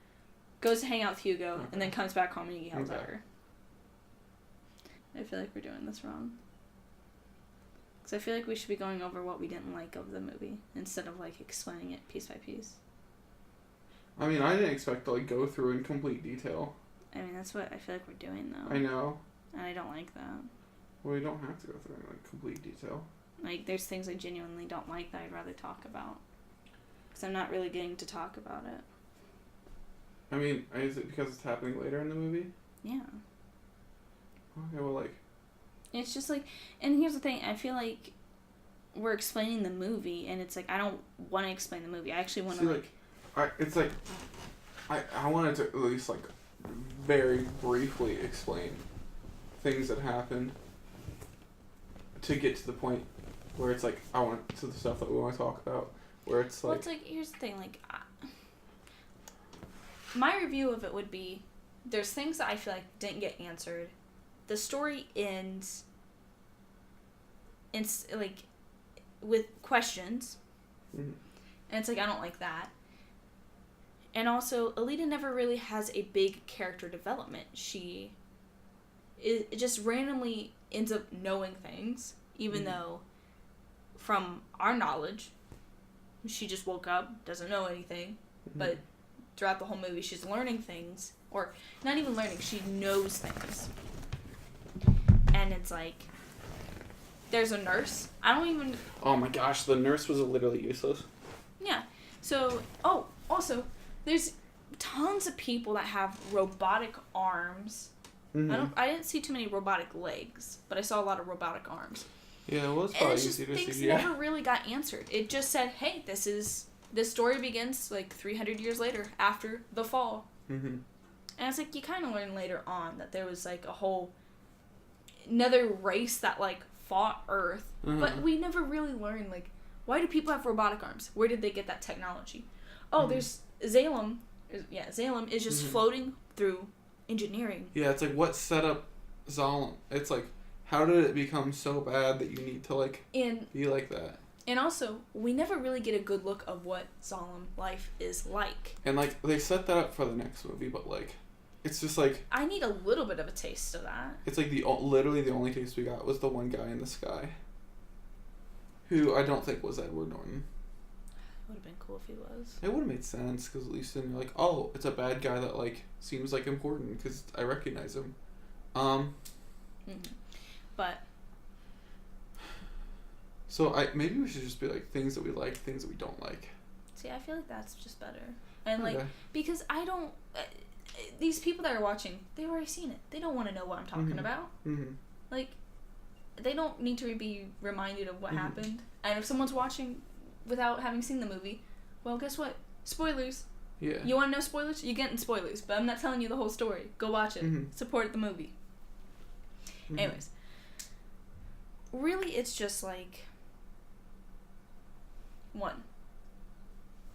goes to hang out with Hugo, and then comes back home and he yells at her. I feel like we're doing this wrong. Because I feel like we should be going over what we didn't like of the movie, instead of, like, explaining it piece by piece. I mean, I didn't expect to, like, go through in complete detail. I mean, that's what I feel like we're doing, though. I know. And I don't like that. Well, we don't have to go through in, like, complete detail. Like, there's things I genuinely don't like that I'd rather talk about. Because I'm not really getting to talk about it. I mean, is it because it's happening later in the movie? Yeah. Okay, well, like... It's just, like... And here's the thing. I feel like we're explaining the movie, and it's, like, I don't want to explain the movie. I actually want to, it's, like... I wanted to at least, like, very briefly explain things that happened to get to the point where it's, like, I want to the stuff that we want to talk about. Where it's, like... Well, it's, like, here's the thing, like... my review of it would be, there's things that I feel like didn't get answered. The story ends like with questions. Mm-hmm. And it's like, I don't like that. And also, Alita never really has a big character development. She just randomly ends up knowing things, even though from our knowledge, she just woke up, doesn't know anything, but throughout the whole movie, she's learning things, or not even learning, she knows things. And it's like, there's a nurse. I don't even... Oh my gosh, the nurse was literally useless. Yeah. So, also, there's tons of people that have robotic arms. Mm-hmm. I didn't see too many robotic legs, but I saw a lot of robotic arms. Yeah, well, it's probably easy to see. Things never really got answered. It just said, hey, this story begins, like, 300 years later, after the fall. Mm-hmm. And it's like, you kind of learn later on that there was, like, another race that, like, fought Earth. Mm-hmm. But we never really learned, like, why do people have robotic arms? Where did they get that technology? Oh, there's Zalem. Yeah, Zalem is just floating through engineering. Yeah, it's like, what set up Zalem? It's like, how did it become so bad that you need to, like, be like that? And also, we never really get a good look of what Zalem life is like. And, like, they set that up for the next movie, but, like, it's just, like... I need a little bit of a taste of that. It's, like, literally the only taste we got was the one guy in the sky. Who I don't think was Edward Norton. It would have been cool if he was. It would have made sense, because at least then you're like, oh, it's a bad guy that, like, seems, like, important, because I recognize him. But... So, maybe we should just be, like, things that we like, things that we don't like. See, I feel like that's just better. And, like, because I don't... these people that are watching, they've already seen it. They don't want to know what I'm talking about. Mm-hmm. Like, they don't need to be reminded of what happened. And if someone's watching without having seen the movie, well, guess what? Spoilers. Yeah. You want to know spoilers? You're getting spoilers. But I'm not telling you the whole story. Go watch it. Support the movie. Anyways. Really, it's just, like... One.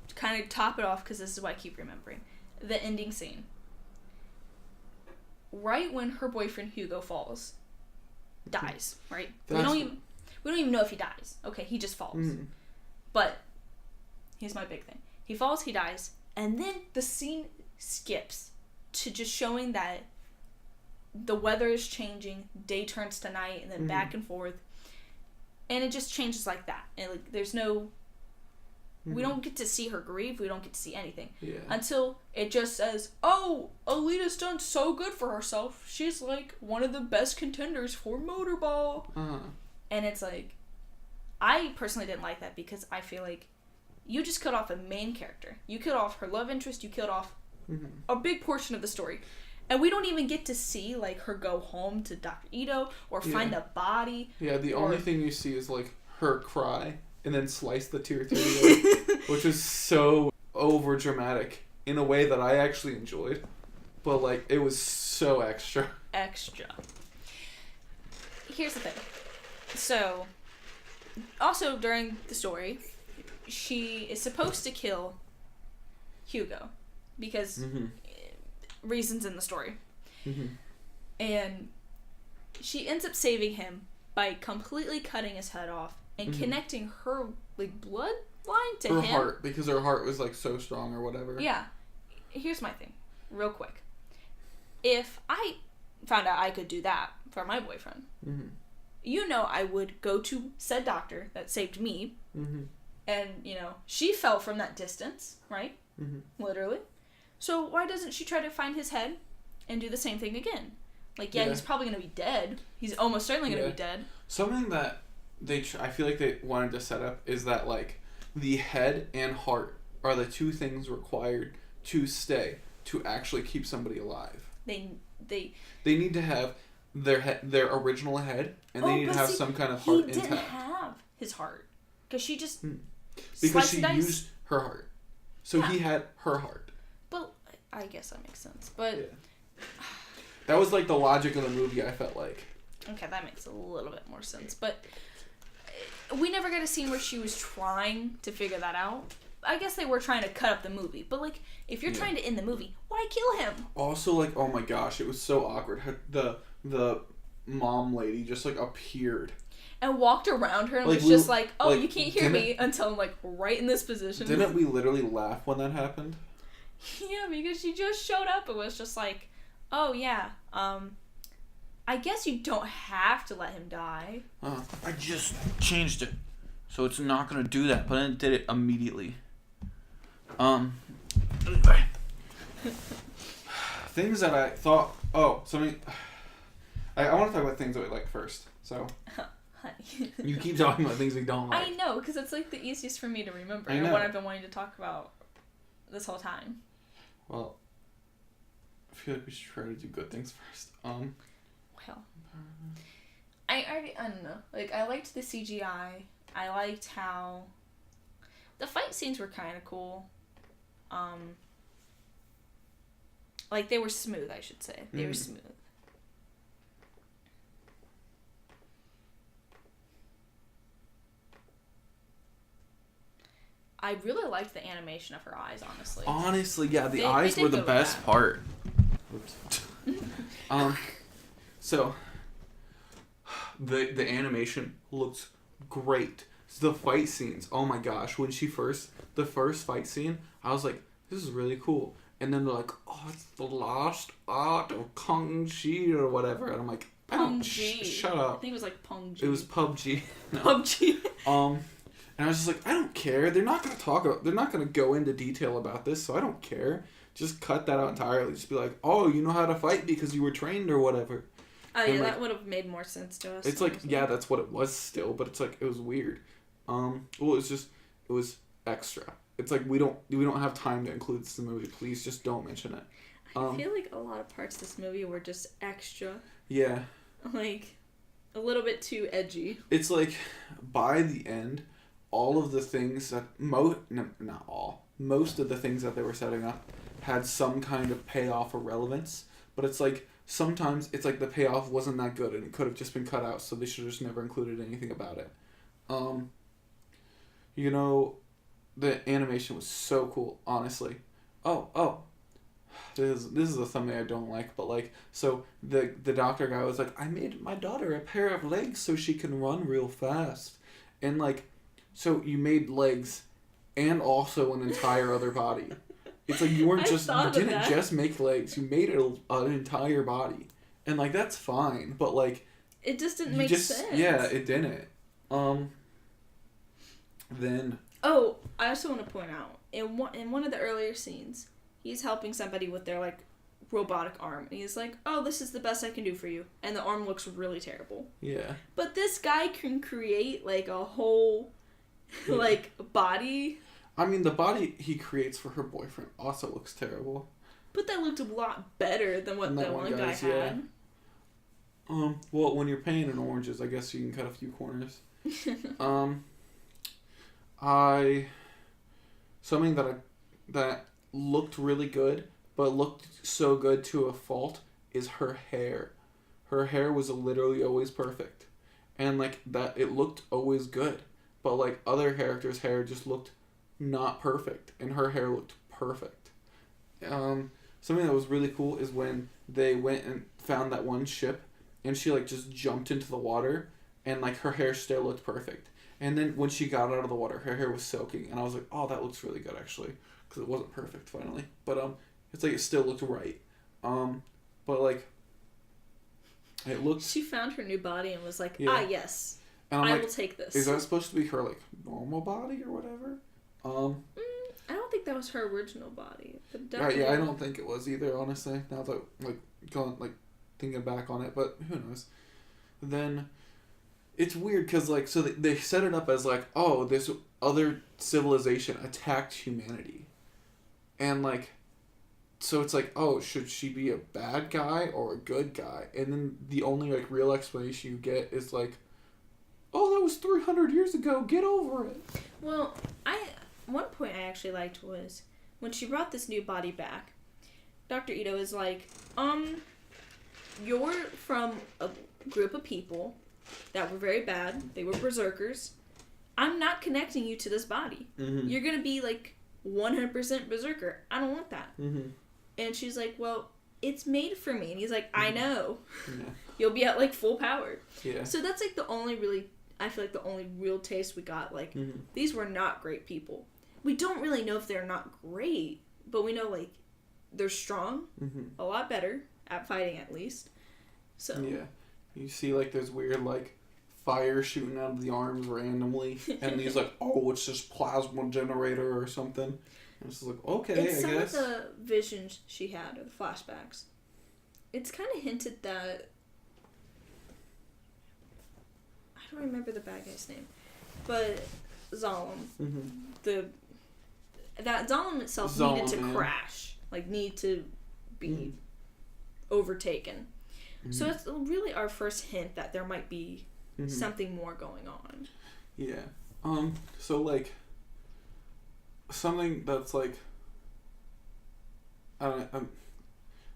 To kind of top it off, because this is what I keep remembering. The ending scene. Right when her boyfriend Hugo falls. Dies, right? We don't even know if he dies. Okay, he just falls. But here's my big thing. He falls, he dies, and then the scene skips to just showing that the weather is changing, day turns to night, and then back and forth. And it just changes like that. And like, there's no... We don't get to see her grieve. We don't get to see anything. Yeah. Until it just says, oh, Alita's done so good for herself. She's, like, one of the best contenders for Motorball. And it's like... I personally didn't like that because I feel like you just killed off a main character. You killed off her love interest. You killed off a big portion of the story. And we don't even get to see, like, her go home to Dr. Ito or find a body. Yeah, the only thing you see is, like, her cry and then slice the tear through the which is so over dramatic in a way that I actually enjoyed. But, like, it was so extra. Extra. Here's the thing. So, also during the story, she is supposed to kill Hugo because reasons in the story. And she ends up saving him by completely cutting his head off and connecting her like bloodline to him. Her heart, because her heart was like so strong or whatever. Yeah. Here's my thing, real quick. If I found out I could do that for my boyfriend, you know I would go to said doctor that saved me, and, you know, she fell from that distance, right? Literally. So why doesn't she try to find his head and do the same thing again? Like, he's probably going to be dead. He's almost certainly going to be dead. Something that I feel like they wanted to set up is that, like, the head and heart are the two things required to stay, to actually keep somebody alive. They need to have their original head, and they need to have some kind of heart intact. He didn't have his heart. Because she just because she used her heart. So he had her heart. But I guess that makes sense. But that was like the logic of the movie, I felt like. Okay, that makes a little bit more sense. But we never got a scene where she was trying to figure that out. I guess they were trying to cut up the movie. But, like, if you're trying to end the movie, why kill him? Also, like, oh my gosh, it was so awkward. The mom lady just, like, appeared. And walked around her and was just like, oh, like, you can't hear me until I'm, like, right in this position. Didn't we literally laugh when that happened? Yeah, because she just showed up and was just like, oh, yeah, I guess you don't have to let him die. I just changed it. So it's not going to do that, but then it did it immediately. Things that I thought... Oh, something... I want to talk about things that we like first, so... Honey. You keep talking about things we don't like. I know, because it's like the easiest for me to remember and what I've been wanting to talk about this whole time. Well, I feel like we should try to do good things first. Well, I don't know. Like, I liked the CGI. I liked how the fight scenes were kind of cool. Like, they were smooth, I should say. They were smooth. I really liked the animation of her eyes, honestly. Honestly, yeah, the eyes were the best part. Oops. So, the animation looks great. The fight scenes, oh my gosh, when the first fight scene, I was like, this is really cool. And then they're like, oh, it's the lost art of Kung Chi or whatever. And I'm like, shut up. I think it was like PUBG. It was PUBG. No. PUBG. And I was just like, I don't care. They're not going to go into detail about this, so I don't care. Just cut that out entirely. Just be like, oh, you know how to fight because you were trained or whatever. Oh, yeah, that would have made more sense to us. It's like, yeah, that's what it was still, but it's like, it was weird. Well, it was extra. It's like, we don't have time to include this in the movie. Please just don't mention it. I feel like a lot of parts of this movie were just extra. Yeah. Like, a little bit too edgy. It's like, by the end, all of the things that most of the things that they were setting up had some kind of payoff or relevance, but it's like sometimes it's like the payoff wasn't that good and it could have just been cut out, so they should have just never included anything about it. You know, the animation was so cool, honestly. This is a something I don't like, but like, so the doctor guy was like, I made my daughter a pair of legs so she can run real fast, and like, so you made legs and also an entire other body. It's like you didn't just make legs, you made an entire body. And, like, that's fine, but, like... It just didn't make sense. Yeah, it didn't. Then... Oh, I also want to point out, in one of the earlier scenes, he's helping somebody with their, like, robotic arm. And he's like, oh, this is the best I can do for you. And the arm looks really terrible. Yeah. But this guy can create, like, a whole, like, body. I mean, the body he creates for her boyfriend also looks terrible. But that looked a lot better than what that one guy had. Yeah. Well, when you're paying in oranges, I guess you can cut a few corners. Something that looked really good, but looked so good to a fault, is her hair. Her hair was literally always perfect. And, like, that, it looked always good. But, like, other characters' hair just looked not perfect. And her hair looked perfect. Something that was really cool is when they went and found that one ship, and she, like, just jumped into the water, and, like, her hair still looked perfect. And then when she got out of the water, her hair was soaking, and I was like, oh, that looks really good, actually. Because it wasn't perfect, finally. But, it's like, it still looked right. But, like, it looked... She found her new body and was like, yes, and I will take this. Is that supposed to be her, like, normal body or whatever? I don't think that was her original body. But yeah, I don't think it was either, honestly. Now that, like, thinking back on it, but who knows. Then... It's weird because, like, so they set it up as, like, oh, this other civilization attacked humanity. And, like, so it's like, oh, should she be a bad guy or a good guy? And then the only, like, real explanation you get is, like, oh, that was 300 years ago, get over it. Well, one point I actually liked was when she brought this new body back, Dr. Ito is like, you're from a group of people that were very bad. They were berserkers. I'm not connecting you to this body. Mm-hmm. You're going to be, like, 100% berserker. I don't want that. Mm-hmm. And she's like, well, it's made for me. And he's like, I know. Yeah. You'll be at, like, full power. Yeah. So that's, like, I feel like the only real taste we got. Like, these were not great people. We don't really know if they're not great, but we know, like, they're strong. A lot better at fighting, at least. So. Yeah. You see, like, there's weird, like, fire shooting out of the arms randomly. And he's like, oh, it's just plasma generator or something. And it's like, okay, I guess. Some of the visions she had, or the flashbacks, it's kind of hinted that... I don't remember the bad guy's name. But Zalem. That Zalem itself needed to crash. Like, need to be overtaken. So it's really our first hint that there might be something more going on. Yeah. So, like, something that's, like, I'm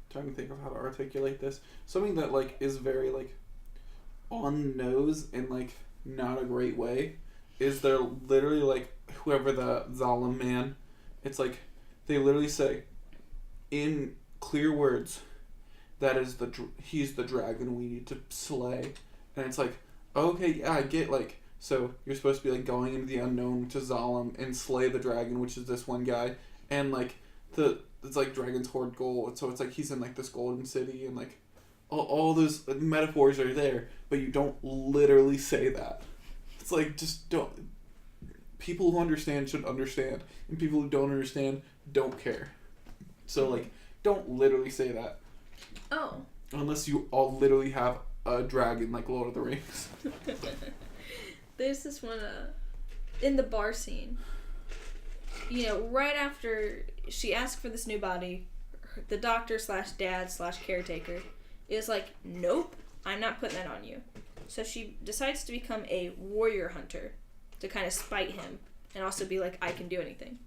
trying to think of how to articulate this. Something that, like, is very, like, on the nose in, like, not a great way is they're literally, like, whoever the Zalem man, it's like, they literally say, in clear words, that is he's the dragon we need to slay. And it's like, okay, yeah, I get, like, so you're supposed to be, like, going into the unknown to Zalem and slay the dragon, which is this one guy. And, like, it's, like, Dragon's Hoard Gold. So it's, like, he's in, like, this golden city and, like, all those metaphors are there, but you don't literally say that. It's, like, just don't. People who understand should understand. And people who don't understand don't care. So, like, don't literally say that. Oh. Unless you all literally have a dragon like Lord of the Rings. There's this one in the bar scene. You know, right after she asked for this new body, the doctor / dad / caretaker is like, nope, I'm not putting that on you. So she decides to become a warrior hunter to kind of spite him and also be like, I can do anything.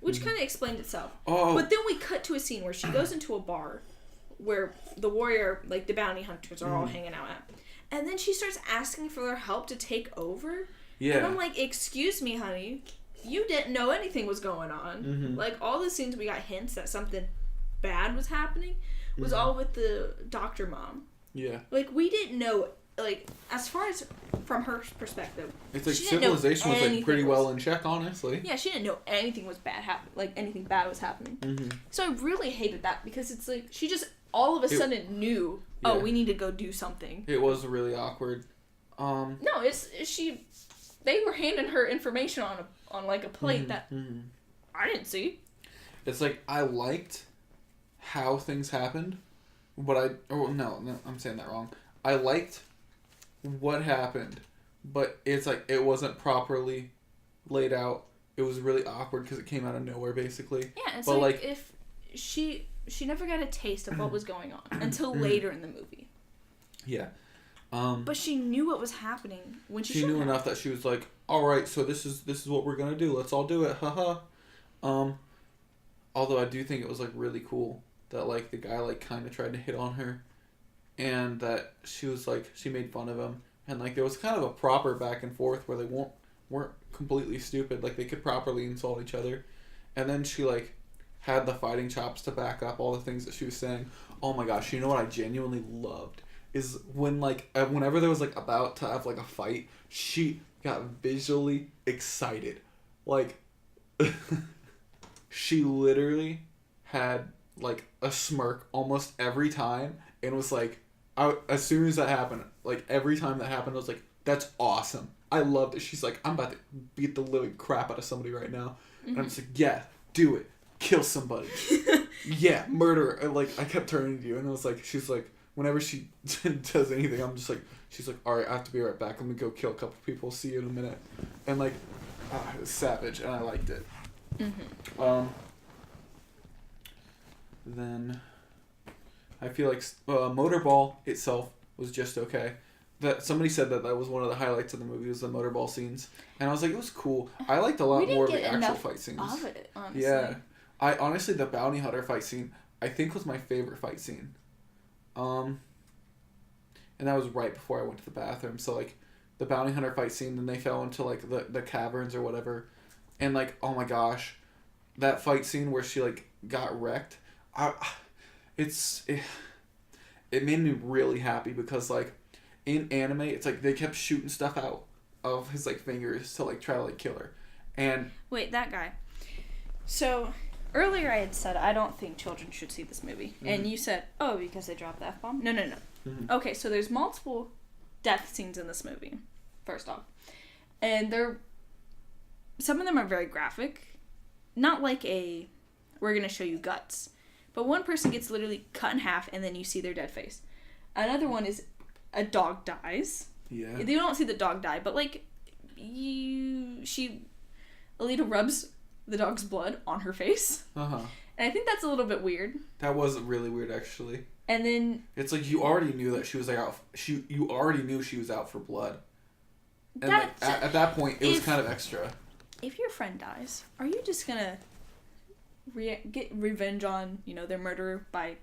Which kind of explained itself. Oh. But then we cut to a scene where she goes into a bar where the warrior, like the bounty hunters are all hanging out at. And then she starts asking for their help to take over. Yeah. And I'm like, excuse me, honey. You didn't know anything was going on. Like, all the scenes we got hints that something bad was happening was all with the doctor mom. Yeah. Like, we didn't know, like, as far as from her perspective. It's like civilization was, like, pretty well in check, honestly. Yeah, she didn't know anything was bad anything bad was happening. So I really hated that because it's like, she just all of a sudden knew, oh, we need to go do something. It was really awkward. No, they were handing her information on like a plate that I didn't see. It's like, I liked how things happened, but no, I'm saying that wrong. I liked what happened, but it's like, it wasn't properly laid out. It was really awkward because it came out of nowhere, basically. Yeah, it's like if she never got a taste of what was going on until later in the movie. Yeah. But she knew what was happening when she knew enough that she was like, all right, so this is what we're gonna do. Let's all do it. Haha. Although I do think it was like really cool that like the guy like kind of tried to hit on her, and that she was like, she made fun of him, and like there was kind of a proper back and forth where they weren't completely stupid. Like they could properly insult each other, and then she like had the fighting chops to back up all the things that she was saying. Oh my gosh, you know what I genuinely loved is when like whenever there was like about to have like a fight, she got visually excited. Like she literally had like a smirk almost every time, and was like, as soon as that happened, like every time that happened, I was like, that's awesome. I loved it. She's like, I'm about to beat the living crap out of somebody right now. And I'm just like, yeah, do it. Kill somebody. Yeah, murder. And like, I kept turning to you, and it was like, she's like, whenever she does anything, I'm just like, she's like, all right, I have to be right back. Let me go kill a couple people. See you in a minute. And like, it was savage, and I liked it. Then I feel like Motorball itself was just okay. That somebody said that was one of the highlights of the movie, was the motorball scenes, and I was like, it was cool. I liked a lot more of the actual fight scenes. Of it, honestly. Yeah, I honestly, the bounty hunter fight scene I think was my favorite fight scene. And that was right before I went to the bathroom. So like the bounty hunter fight scene, then they fell into like the caverns or whatever, and like, oh my gosh, that fight scene where she like got wrecked. It made me really happy because like in anime, it's like they kept shooting stuff out of his like fingers to like try to like kill her. And wait, that guy. So earlier I had said I don't think children should see this movie, and you said, oh, because they dropped the F-bomb. No. Okay, so there's multiple death scenes in this movie. First off, and some of them are very graphic, not like we're gonna show you guts. But one person gets literally cut in half, and then you see their dead face. Another one is a dog dies. Yeah. You don't see the dog die, but like Alita rubs the dog's blood on her face. And I think that's a little bit weird. That was really weird, actually. And then it's like you already knew that she was like out. You already knew she was out for blood. And like at that point, it was kind of extra. If your friend dies, are you just gonna get revenge on their murderer by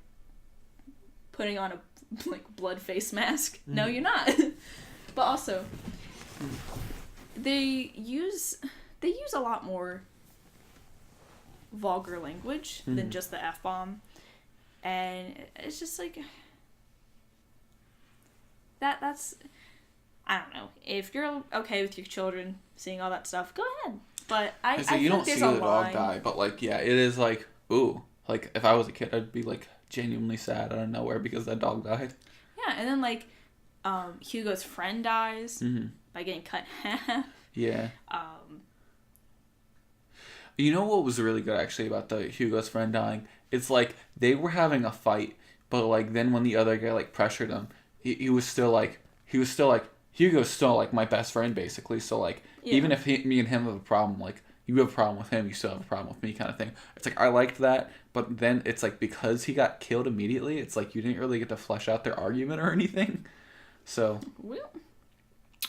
putting on a like blood face mask? No, you're not. But also they use a lot more vulgar language than just the F-bomb, and it's just like that's I don't know. If you're okay with your children seeing all that stuff, go ahead. But I so you don't see the dog die, but like, yeah, it is like, ooh, like if I was a kid, I'd be like genuinely sad out of nowhere because that dog died. Yeah, and then like, Hugo's friend dies by getting cut in half. Yeah. You know what was really good actually about the Hugo's friend dying? It's like they were having a fight, but like then when the other guy like pressured him, he was still like Hugo's still like my best friend basically. So like even if me and him have a problem, like you have a problem with him, you still have a problem with me, kind of thing. It's like I liked that, but then it's like because he got killed immediately, it's like you didn't really get to flesh out their argument or anything. So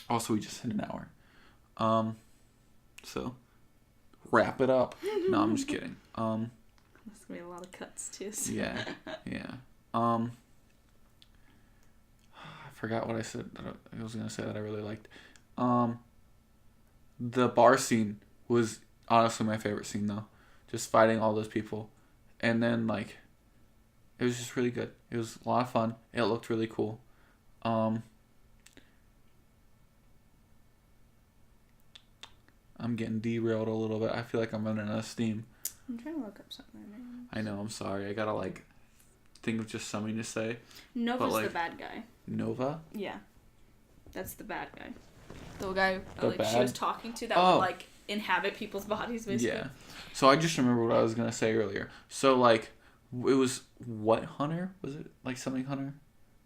also we just hit an hour. So wrap it up. No, I'm just kidding. There's gonna be a lot of cuts too. So. Yeah. I forgot what I said. I was gonna say that I really liked. The bar scene was honestly my favorite scene though. Just fighting all those people, and then like, it was just really good. It was a lot of fun. It looked really cool. I'm getting derailed a little bit. I feel like I'm running out of steam. I'm trying to look up something. I know. I'm sorry. I gotta like think of just something to say. Nova's the bad guy. Nova? Yeah. That's the bad guy. The guy she was talking to that would, like, inhabit people's bodies, basically. Yeah. So I just remember what I was going to say earlier. So, like, it was what hunter? Was it, like, something hunter?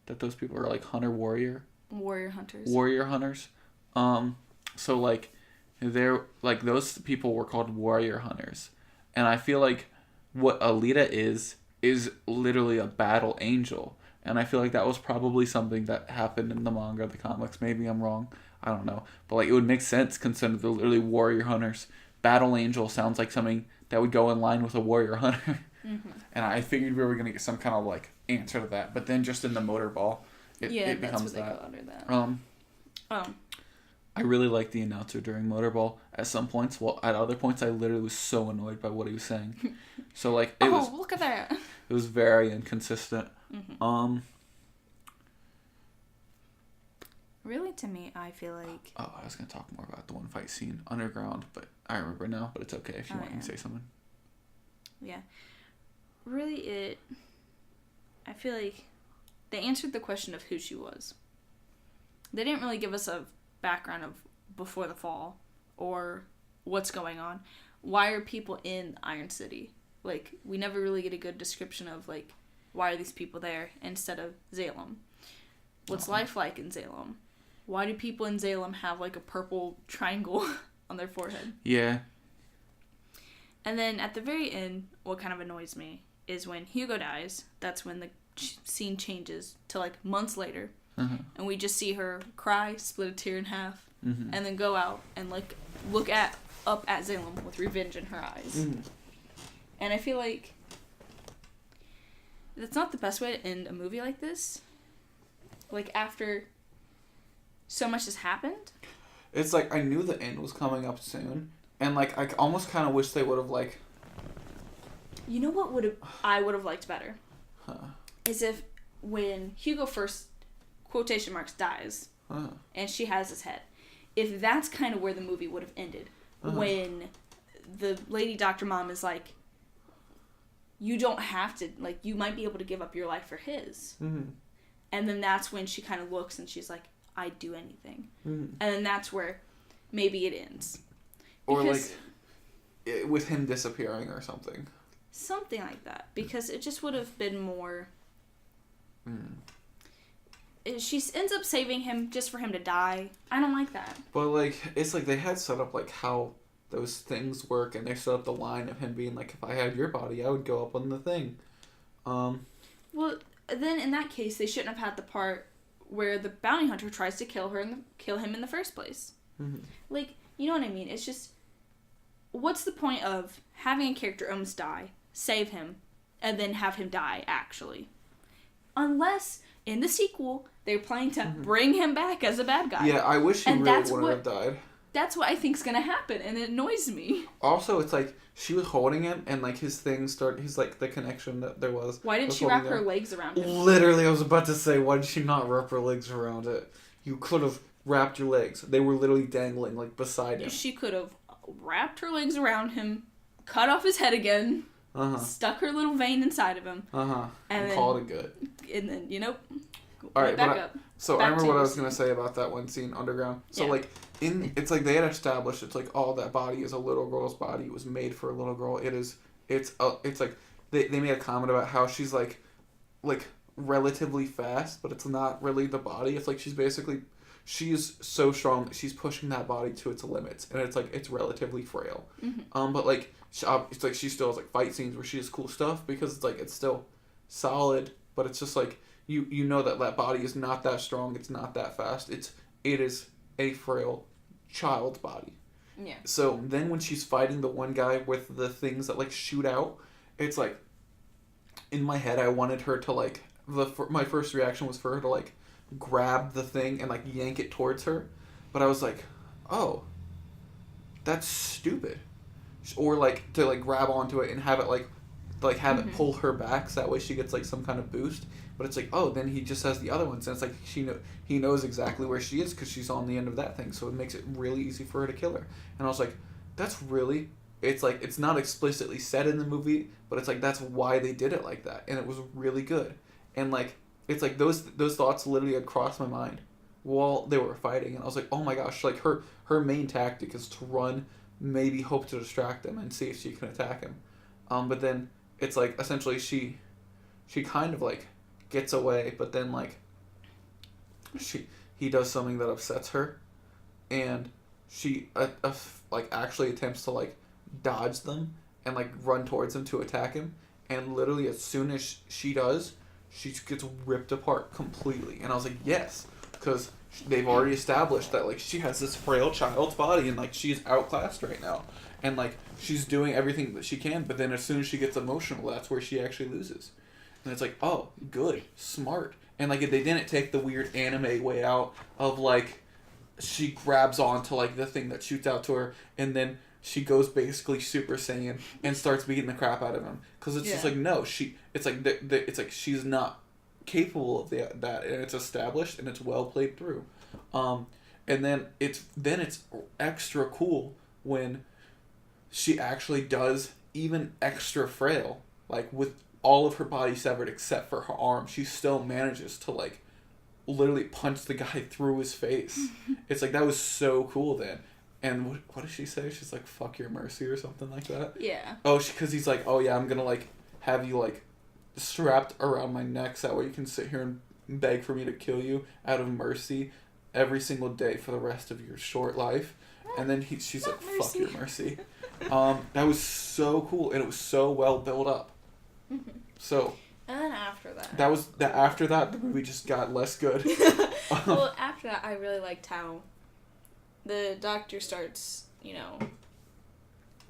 That those people are, like, hunter warrior? Warrior hunters. Warrior hunters. So, like, they're, like, those people were called warrior hunters. And I feel like what Alita is literally a battle angel. And I feel like that was probably something that happened in the manga or the comics. Maybe I'm wrong. I don't know. But, like, it would make sense considering they're literally warrior hunters. Battle angel sounds like something that would go in line with a warrior hunter. Mm-hmm. And I figured we were going to get some kind of, like, answer to that. But then just in the motorball, it becomes that. I really liked the announcer during Motorball at some points. Well, at other points, I literally was so annoyed by what he was saying. So, like, look at that. It was very inconsistent. Mm-hmm. Really, to me, I feel like... Oh, I was going to talk more about the one fight scene, Underground, but I remember now, but it's okay if you want to say something. Yeah. Really, I feel like they answered the question of who she was. They didn't really give us a background of before the fall or what's going on. Why are people in Iron City? Like, we never really get a good description of, like, why are these people there instead of Salem? What's life like in Salem? Why do people in Salem have, like, a purple triangle on their forehead? Yeah. And then at the very end, what kind of annoys me is when Hugo dies, that's when the scene changes to, like, months later. Uh-huh. And we just see her cry, split a tear in half, and then go out and, like, look up at Salem with revenge in her eyes. Mm-hmm. And I feel like that's not the best way to end a movie like this. Like, after so much has happened. It's like, I knew the end was coming up soon. And, like, I almost kind of wish they would have, like... You know what I would have liked better? Huh. Is if when Hugo first, quotation marks, dies, and she has his head. If that's kind of where the movie would have ended. When the lady Dr. Mom is like, you don't have to, like, you might be able to give up your life for his. Mm-hmm. And then that's when she kind of looks and she's like, I'd do anything. Mm-hmm. And then that's where maybe it ends. Or, like, with him disappearing or something. Something like that. Because it just would have been more... She ends up saving him just for him to die. I don't like that. But, like, it's like they had set up, like, how those things work, and they set up the line of him being like, if I had your body, I would go up on the thing. Well, then in that case, they shouldn't have had the part where the bounty hunter tries to kill him in the first place. Mm-hmm. Like, you know what I mean? It's just, what's the point of having a character almost die, save him, and then have him die, actually? Unless, in the sequel, they're planning to bring him back as a bad guy. Yeah, I wish he really wouldn't have died. That's what I think's gonna happen, and it annoys me. Also, it's like, she was holding him, and, like, his thing like, the connection that there was. Why didn't she wrap her legs around him? Literally, I was about to say, why did she not wrap her legs around it? You could have wrapped your legs. They were literally dangling, like, beside him. She could have wrapped her legs around him, cut off his head again, stuck her little vein inside of him. And called it good. And then, Alright, back up. So I remember what I was going to say about that one scene, Underground. So, like, it's like they had established, it's like, oh, that body is a little girl's body. It was made for a little girl. It's like, they made a comment about how she's, like, relatively fast, but it's not really the body. It's like she is so strong that she's pushing that body to its limits. And it's like, it's relatively frail. Mm-hmm. But, like, it's like she still has, like, fight scenes where she does cool stuff because it's like, it's still solid, but it's just like, you know that body is not that strong, it's not that fast, it is a frail child's body. Yeah. So then when she's fighting the one guy with the things that, like, shoot out, it's like, in my head I wanted her to, like, my first reaction was for her to, like, grab the thing and, like, yank it towards her, but I was like, oh, that's stupid. Or, like, to, like, grab onto it and have it, like have it pull her back so that way she gets, like, some kind of boost. But it's like, oh, then he just has the other ones. And it's like, he knows exactly where she is because she's on the end of that thing. So it makes it really easy for her to kill her. And I was like, that's really it's like, it's not explicitly said in the movie, but it's like, that's why they did it like that. And it was really good. And like, it's like those thoughts literally had crossed my mind while they were fighting. And I was like, oh my gosh, like her main tactic is to run, maybe hope to distract him and see if she can attack him. But then it's like, essentially she kind of like gets away, but then like he does something that upsets her, and she like actually attempts to like dodge them and like run towards him to attack him, and literally as soon as she does, she gets ripped apart completely. And I was like, yes, because they've already established that like she has this frail child's body and like she's outclassed right now, and like she's doing everything that she can, but then as soon as she gets emotional, that's where she actually loses. And it's like, oh, good, smart. And like they didn't take the weird anime way out of like she grabs onto like the thing that shoots out to her, and then she goes basically Super Saiyan and starts beating the crap out of him. Because it's just like, no, it's like it's like she's not capable of that, and it's established and it's well played through. And then it's extra cool when she actually does even extra frail, like with all of her body severed except for her arm, she still manages to like literally punch the guy through his face. It's like, that was so cool then. And what does she say? She's like, fuck your mercy or something like that. Yeah. Oh, because he's like, oh yeah, I'm gonna like have you like strapped around my neck so that way you can sit here and beg for me to kill you out of mercy every single day for the rest of your short life. And then she's like, fuck your mercy. That was so cool, and it was so well built up. So. And then after that. After that, the movie just got less good. Well, after that, I really liked how the doctor starts,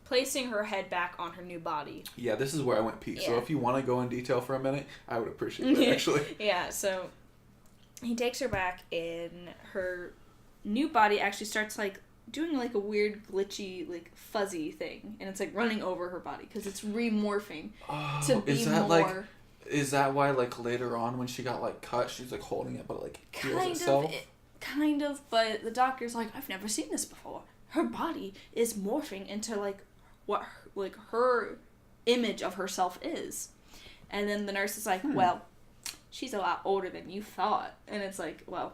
placing her head back on her new body. Yeah, this is where I went pee. Yeah. So if you want to go in detail for a minute, I would appreciate it, actually. Yeah, so he takes her back, and her new body actually starts, like, doing, like, a weird, glitchy, like, fuzzy thing. And it's, like, running over her body, because it's remorphing to be more... Is that why, like, later on when she got, like, cut, she's, like, holding it, but it, like, heals itself? Kind of, but the doctor's like, I've never seen this before. Her body is morphing into, like, what, like, her image of herself is. And then the nurse is like, well, she's a lot older than you thought. And it's like, well,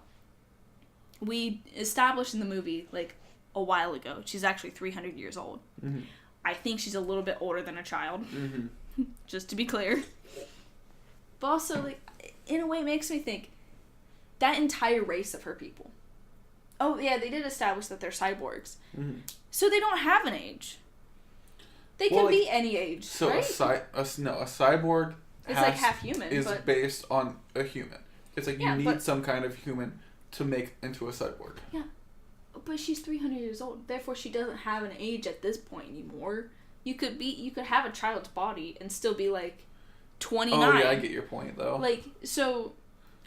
we established in the movie, like, a while ago, she's actually 300 years old. Mm-hmm. I think she's a little bit older than a child. Mm-hmm. Just to be clear. But also, like, in a way, it makes me think, that entire race of her people. Oh, yeah, they did establish that they're cyborgs. Mm-hmm. So they don't have an age. They can be any age, so right? a cyborg it's like half human. Is based on a human. It's like you need some kind of human to make into a cyborg. Yeah. But she's 300 years old. Therefore, she doesn't have an age at this point anymore. You could have a child's body and still be, like, 29. Oh, yeah, I get your point, though. Like, so,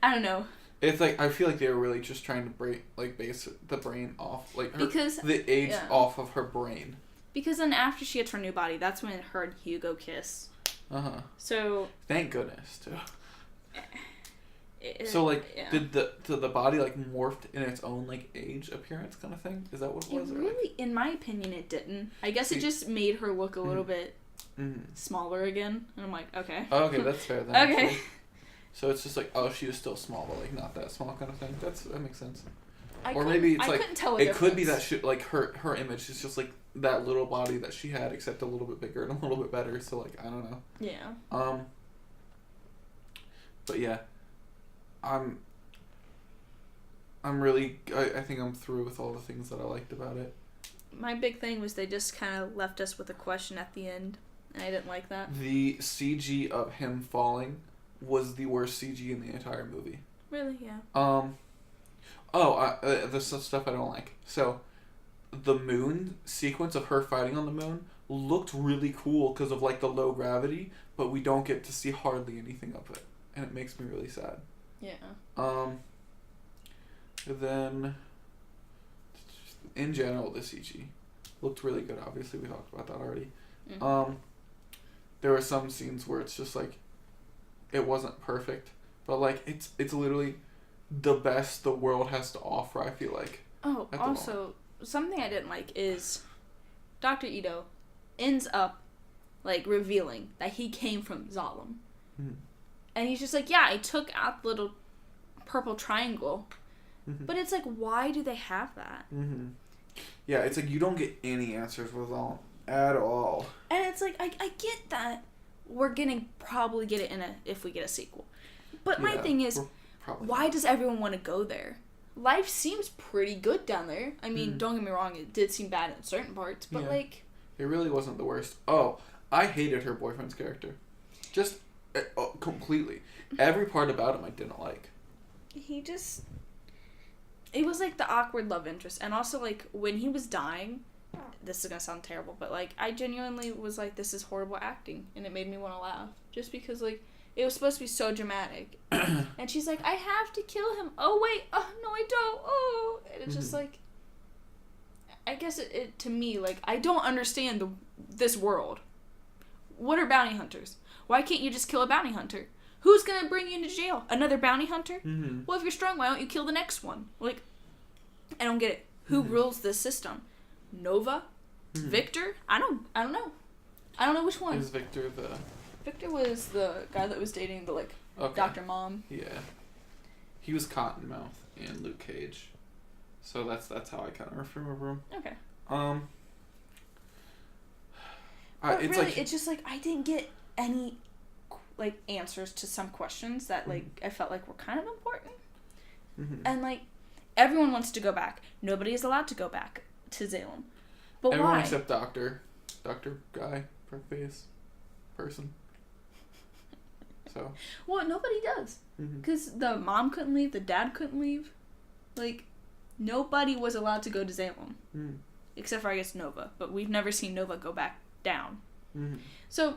I don't know. It's like, I feel like they were really just trying to base the brain off, like, the age off of her brain. Because then after she gets her new body, that's when her and Hugo kiss. Uh-huh. So. Thank goodness, too. So, like, did the body, like, morphed in its own, like, age appearance kind of thing? Is that what it was? Really, in my opinion, it didn't. I guess it just made her look a little bit smaller again. And I'm like, okay. Oh, okay, that's fair then. Okay. Actually. So it's just like, oh, she was still small, but, like, not that small kind of thing. That makes sense. Or maybe it's like, it could be that she, like, her image is just, like, that little body that she had, except a little bit bigger and a little bit better. So, like, I don't know. Yeah. But yeah, I'm really, I think I'm through with all the things that I liked about it. My big thing was they just kind of left us with a question at the end, and I didn't like that. The CG of him falling was the worst CG in the entire movie. Really? Yeah. This stuff I don't like. So, the moon sequence of her fighting on the moon looked really cool because of, like, the low gravity, but we don't get to see hardly anything of it, and it makes me really sad. Yeah. Then, in general, the CG looked really good. Obviously, we talked about that already. Mm-hmm. There were some scenes where it's just, like, it wasn't perfect, but, like, it's literally the best the world has to offer, I feel like. Oh, also, something I didn't like is Dr. Ito ends up, like, revealing that he came from Zalem. Mm-hmm. And he's just like, yeah, I took out the little purple triangle. Mm-hmm. But it's like, why do they have that? Mm-hmm. Yeah, it's like you don't get any answers with Zalem at all. And it's like, I get that we're gonna probably get it if we get a sequel. But my thing is, why does everyone want to go there? Life seems pretty good down there. I mean, don't get me wrong, it did seem bad in certain parts, but like... It really wasn't the worst. Oh, I hated her boyfriend's character. Just completely. Every part about him I didn't like. He just... It was like the awkward love interest. And also, like, when he was dying... This is gonna sound terrible, but, like, I genuinely was like, this is horrible acting. And it made me want to laugh. Just because, like... It was supposed to be so dramatic. And she's like, I have to kill him. Oh, wait. Oh, no, I don't. Oh. And it's just like... I guess it to me, like, I don't understand this world. What are bounty hunters? Why can't you just kill a bounty hunter? Who's going to bring you into jail? Another bounty hunter? Mm-hmm. Well, if you're strong, why don't you kill the next one? Like, I don't get it. Who rules this system? Nova? Mm-hmm. Victor? I don't know. I don't know which one. Is Victor the... Victor was the guy that was dating the, like, Dr. Mom. Yeah. He was Cottonmouth in Luke Cage. So that's how I kind of remember him. Okay. It's really, it's just, like, I didn't get any, like, answers to some questions that, like, I felt like were kind of important. Mm-hmm. And, like, everyone wants to go back. Nobody is allowed to go back to Zalem. But everyone why? Except Dr. Guy, face person. So. Well, nobody does. Because the mom couldn't leave, the dad couldn't leave. Like, nobody was allowed to go to Zalem. Except for, I guess, Nova. But we've never seen Nova go back down. So,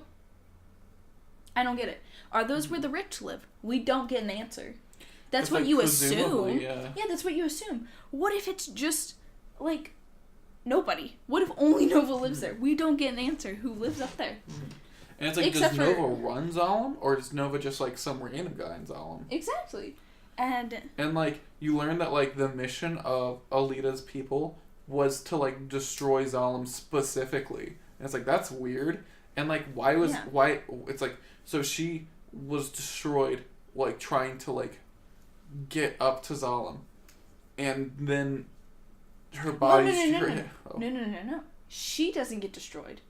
I don't get it. Are those where the rich live? We don't get an answer. That's what, like, you assume. Yeah, that's what you assume. What if it's just, like, nobody? What if only Nova lives there? We don't get an answer. Who lives up there? And it's like, except does Nova run Zalem? Or is Nova just, like, some random guy in Zalem? Exactly. And, like, you learn that, like, the mission of Alita's people was to, like, destroy Zalem specifically. And it's like, that's weird. And, like, why, it's like, so she was destroyed, like, trying to, like, get up to Zalem. And then her body... No. She doesn't get destroyed.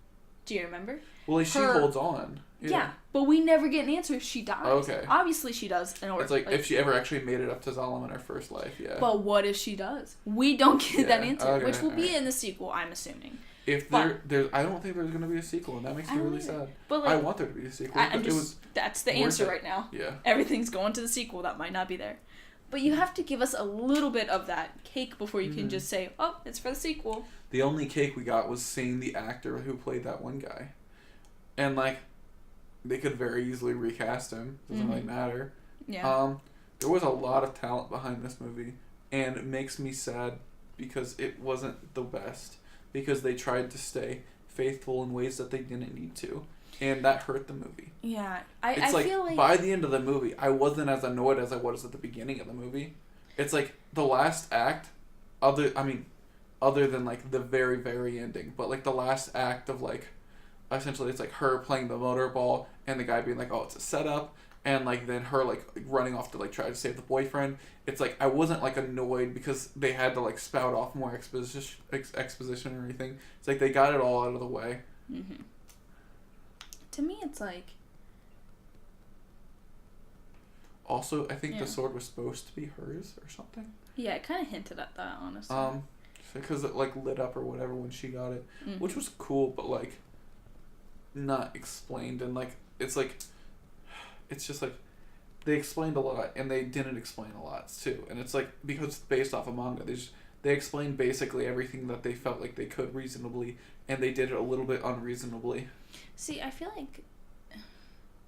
Do you remember? Well, like, she holds on. Yeah, but we never get an answer if she dies. Okay. Obviously she does. It's like, if she ever actually made it up to Zalem in her first life, yeah. But what if she does? We don't get that answer, which will be in the sequel, I'm assuming. If there's, I don't think there's going to be a sequel, and that makes me really sad. But, like, I want there to be a sequel. That's the answer right now. Yeah. Everything's going to the sequel. That might not be there. But you have to give us a little bit of that cake before you can just say, oh, it's for the sequel. The only cake we got was seeing the actor who played that one guy. And, like, they could very easily recast him. Doesn't really matter. Yeah. There was a lot of talent behind this movie. And it makes me sad because it wasn't the best. Because they tried to stay faithful in ways that they didn't need to. And that hurt the movie. Yeah. I feel like... by the end of the movie, I wasn't as annoyed as I was at the beginning of the movie. It's like, the last act, other than, like, the very, very ending, but, like, the last act of, like, essentially it's, like, her playing the motorball, and the guy being like, oh, it's a setup, and, like, then her, like, running off to, like, try to save the boyfriend. It's like, I wasn't, like, annoyed because they had to, like, spout off more exposition or anything. It's like, they got it all out of the way. Mm-hmm. To me, it's like... Also, I think the sword was supposed to be hers or something. Yeah, it kind of hinted at that, honestly. Because it, like, lit up or whatever when she got it. Which was cool, but, like, not explained. And, like, it's like... It's just, like... They explained a lot, and they didn't explain a lot, too. And it's, like, because it's based off a manga, they explained basically everything that they felt like they could reasonably, and they did it a little bit unreasonably. See, I feel like...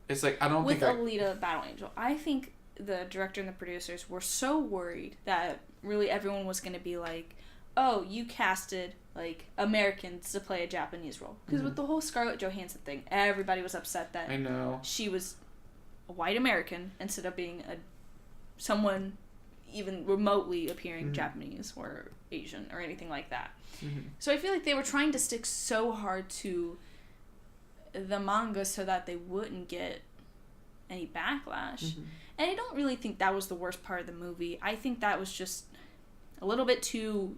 It's like, I don't think... With Alita Battle Angel, I think the director and the producers were so worried that really everyone was going to be like, oh, you casted, like, Americans to play a Japanese role. Because with the whole Scarlett Johansson thing, everybody was upset that I know she was a white American instead of being someone even remotely appearing Japanese or Asian or anything like that. So I feel like they were trying to stick so hard to the manga so that they wouldn't get any backlash. Mm-hmm. And I don't really think that was the worst part of the movie. I think that was just a little bit too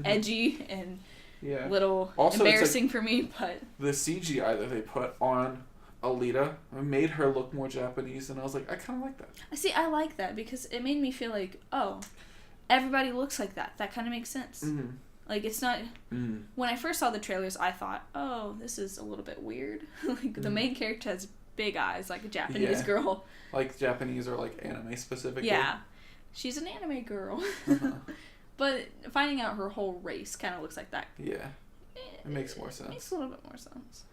edgy and little also, embarrassing for me. But the CGI that they put on Alita made her look more Japanese, and I was like, I kind of like that. See, I like that because it made me feel like, oh, everybody looks like that. That kind of makes sense. Mm-hmm. Like, it's not... When I first saw the trailers, I thought, oh, this is a little bit weird. Like, the main character has big eyes, like a Japanese girl. Like, Japanese or, like, anime specifically. Yeah. She's an anime girl. But finding out her whole race kind of looks like that. Yeah. It makes more sense. Makes a little bit more sense.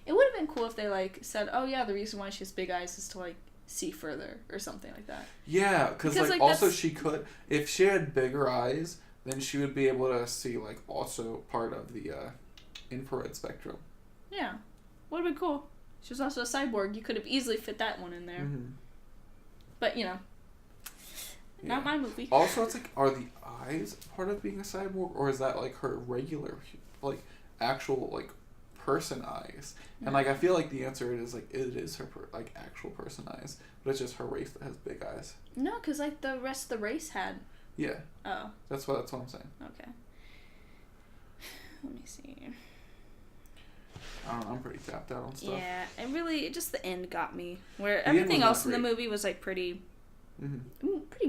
It would have been cool if they, like, said, oh, yeah, the reason why she has big eyes is to, like, see further or something like that. Yeah, because like, also she could... If she had bigger eyes... then she would be able to see, like, also part of the infrared spectrum. Yeah. Would have been cool. She was also a cyborg. You could have easily fit that one in there. Mm-hmm. But, you know, not my movie. Also, it's like, are the eyes part of being a cyborg? Or is that, like, her regular, like, actual, like, person eyes? And, like, I feel like the answer is, like, it is her, like, actual person eyes. But it's just her race that has big eyes. No, because, like, the rest of the race had... Yeah. Oh. That's what I'm saying. Okay. Let me see. I don't know, I'm pretty tapped out on stuff. Yeah, and really, just the end got me. Where everything else in the movie was, like, pretty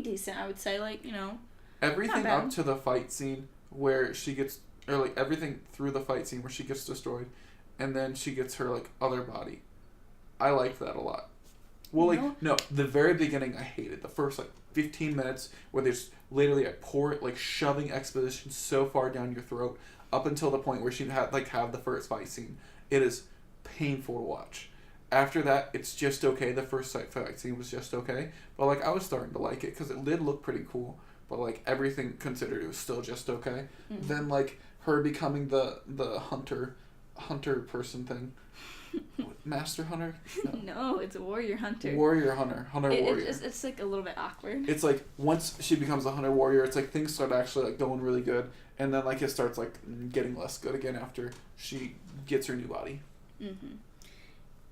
decent, I would say. Like, you know. Everything up to the fight scene where she gets, or, like, everything through the fight scene where she gets destroyed, and then she gets her, like, other body. I liked that a lot. Well, like, no, the very beginning I hated. The first, like, 15 minutes where there's literally a shoving exposition so far down your throat up until the point where she'd have the first fight scene. It is painful to watch. After that, it's just okay. The first fight scene was just okay. But, like, I was starting to like it because it did look pretty cool. But, like, everything considered, it was still just okay. Mm-hmm. Then, like, her becoming the hunter person thing. Master Hunter? No, it's a Warrior Hunter. Warrior Hunter. Warrior. It's like a little bit awkward. It's like once she becomes a Hunter Warrior, it's like things start actually like going really good, and then like it starts like getting less good again after she gets her new body. Mm-hmm.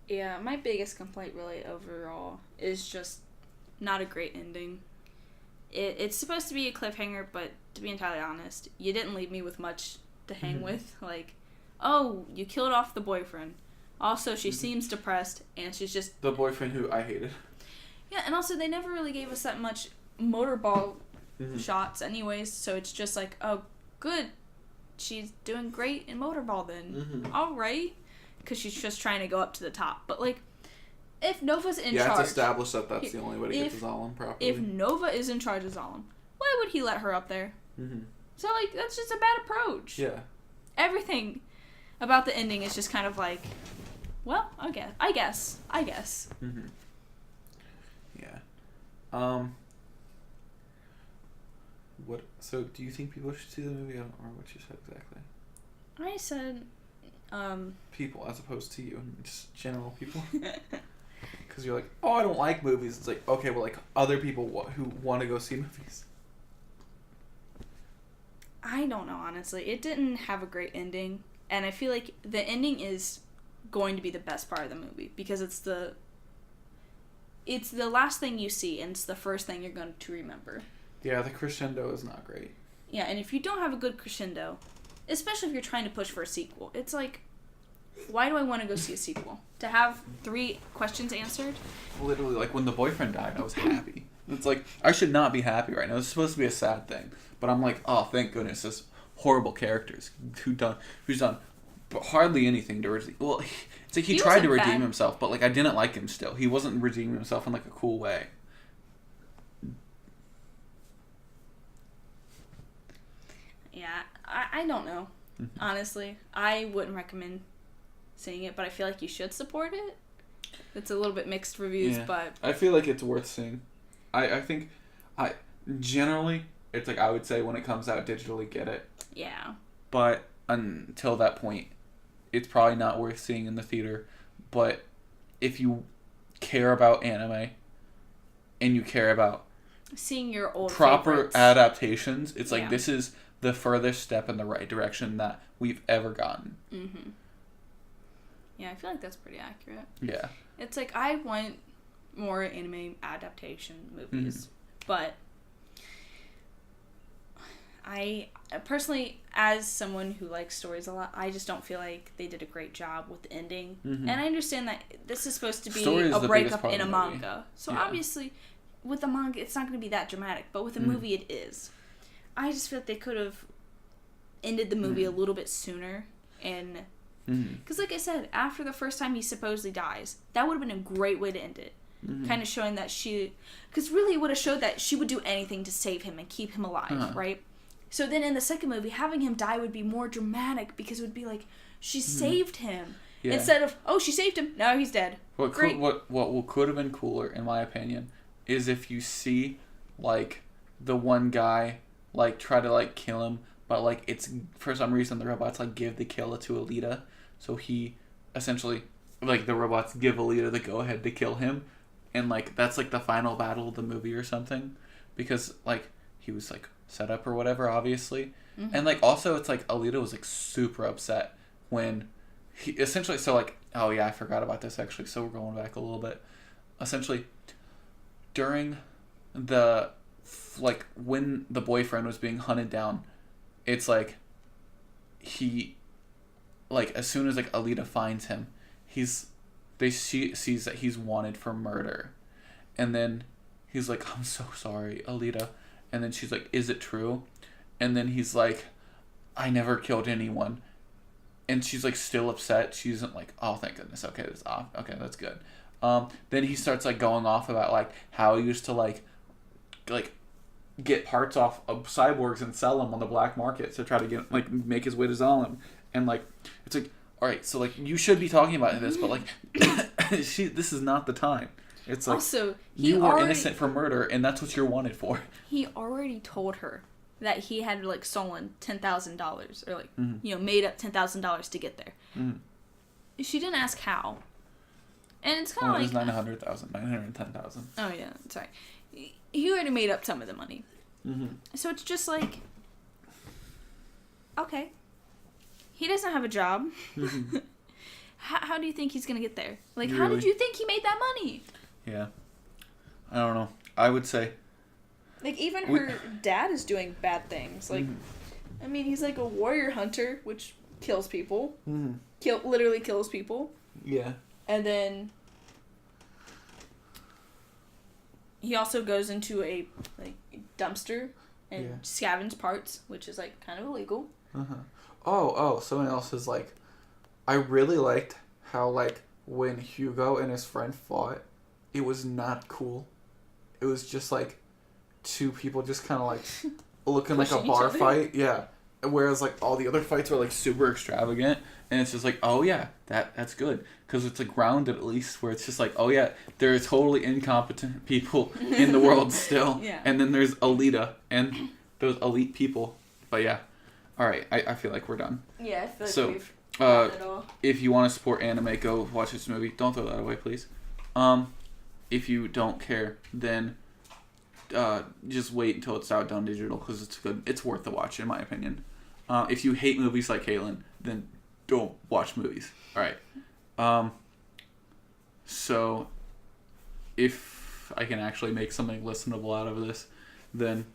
Yeah, my biggest complaint really overall is just not a great ending. It's supposed to be a cliffhanger, but to be entirely honest, you didn't leave me with much to hang with. Like, oh, you killed off the boyfriend. Also, she seems depressed, and she's just... The boyfriend who I hated. Yeah, and also, they never really gave us that much motorball shots anyways, so it's just like, oh, good. She's doing great in motorball then. All right. Because she's just trying to go up to the top. But, like, if Nova's in charge... Yeah, it's established that that's the only way to get to Zalem properly. If Nova is in charge of Zalem, why would he let her up there? So, like, that's just a bad approach. Yeah. Everything about the ending is just kind of like... Well, okay. I guess. Yeah. What? So, do you think people should see the movie? I don't remember what you said exactly. I said, people, as opposed to you, just general people. Because you're like, oh, I don't like movies. It's like, okay, well, like other people who want to go see movies. I don't know, honestly. It didn't have a great ending, and I feel like the ending is going to be the best part of the movie because it's the last thing you see and it's the first thing you're going to remember. Yeah, the crescendo is not great. Yeah, and if you don't have a good crescendo, especially if you're trying to push for a sequel, it's like, why do I want to go see a sequel? To have 3 questions answered? Literally, like when the boyfriend died, I was happy. It's like, I should not be happy right now. It's supposed to be a sad thing. But I'm like, oh, thank goodness, this horrible characters who's done but hardly anything to redeem. Well, it's like he tried to redeem himself, but like I didn't like him still. He wasn't redeeming himself in like a cool way. Yeah, I don't know. Honestly, I wouldn't recommend seeing it, but I feel like you should support it. It's a little bit mixed reviews, but I feel like it's worth seeing. I think generally it's like I would say when it comes out digitally, get it. Yeah. But until that point, it's probably not worth seeing in the theater. But if you care about anime and you care about seeing your old proper favorites. Adaptations, it's like this is the furthest step in the right direction that we've ever gotten. Yeah, I feel like that's pretty accurate. Yeah. It's like, I want more anime adaptation movies, but I personally, as someone who likes stories a lot, I just don't feel like they did a great job with the ending. And I understand that this is supposed to be a breakup in a manga. So obviously, with a manga, it's not going to be that dramatic. But with a movie, it is. I just feel like they could have ended the movie a little bit sooner. And because, like I said, after the first time he supposedly dies, that would have been a great way to end it. Kind of showing that because really it would have showed that she would do anything to save him and keep him alive, right? So then in the second movie, having him die would be more dramatic because it would be like, she saved him. Yeah. Instead of, oh, she saved him, now he's dead. What could have been cooler, in my opinion, is if you see, like, the one guy, like, try to, like, kill him, but, like, it's, for some reason, the robots, like, give the kill to Alita. So he, essentially, like, the robots give Alita the go-ahead to kill him. And, like, that's, like, the final battle of the movie or something. Because, like, he was, like, set up or whatever, obviously. And, like, also, it's, like, Alita was, like, super upset when he, essentially, so, like, oh, yeah, I forgot about this, actually, so we're going back a little bit. Essentially, during the, like, when the boyfriend was being hunted down, it's, like, he, like, as soon as, like, Alita finds him, sees that he's wanted for murder. And then he's like, I'm so sorry, Alita. And then she's like, is it true? And then he's like, I never killed anyone. And she's like still upset. She isn't like, oh, thank goodness. Okay, that's off. Okay, that's good. Then he starts like going off about like how he used to like get parts off of cyborgs and sell them on the black market to try to get like make his way to Zalem. And like it's like, all right, so like you should be talking about this, but like this is not the time. It's like also, you were innocent for murder, and that's what you're wanted for. He already told her that he had like stolen $10,000 or like made up $10,000 to get there. She didn't ask how, and it's kind of like it was 910,000. Oh yeah, sorry. He already made up some of the money, so it's just like, okay, he doesn't have a job. How do you think he's gonna get there? Like, how did you think he made that money? Yeah. I don't know. I would say... Like, even her dad is doing bad things. Like, I mean, he's like a warrior hunter, which kills people. Literally kills people. Yeah. And then... he also goes into a, like, dumpster and scavenge parts, which is, like, kind of illegal. Oh, someone else is, like... I really liked how, like, when Hugo and his friend fought, it was not cool. It was just, like, two people just kind of, like, looking like a bar fight. Yeah. Whereas, like, all the other fights were, like, super extravagant. And it's just like, oh, yeah, that's good. Because it's, like, grounded, at least, where it's just like, oh, yeah, there are totally incompetent people in the world still. Yeah. And then there's Alita and those elite people. But, yeah. All right, I feel like we're done. Yeah, I feel like so, we've done it all. If you want to support anime, go watch this movie. Don't throw that away, please. If you don't care, then just wait until it's out on digital because it's good. It's worth the watch, in my opinion. If you hate movies like Kaylin, then don't watch movies. All right. So, if I can actually make something listenable out of this, then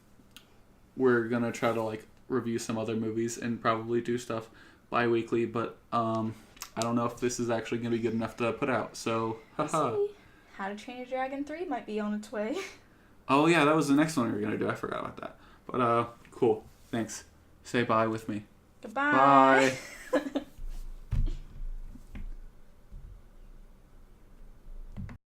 we're gonna try to like review some other movies and probably do stuff bi-weekly. But I don't know if this is actually gonna be good enough to put out. So, haha. How to Train Your Dragon 3 might be on its way. Oh, yeah, that was the next one we were going to do. I forgot about that. But, cool. Thanks. Say bye with me. Goodbye. Bye.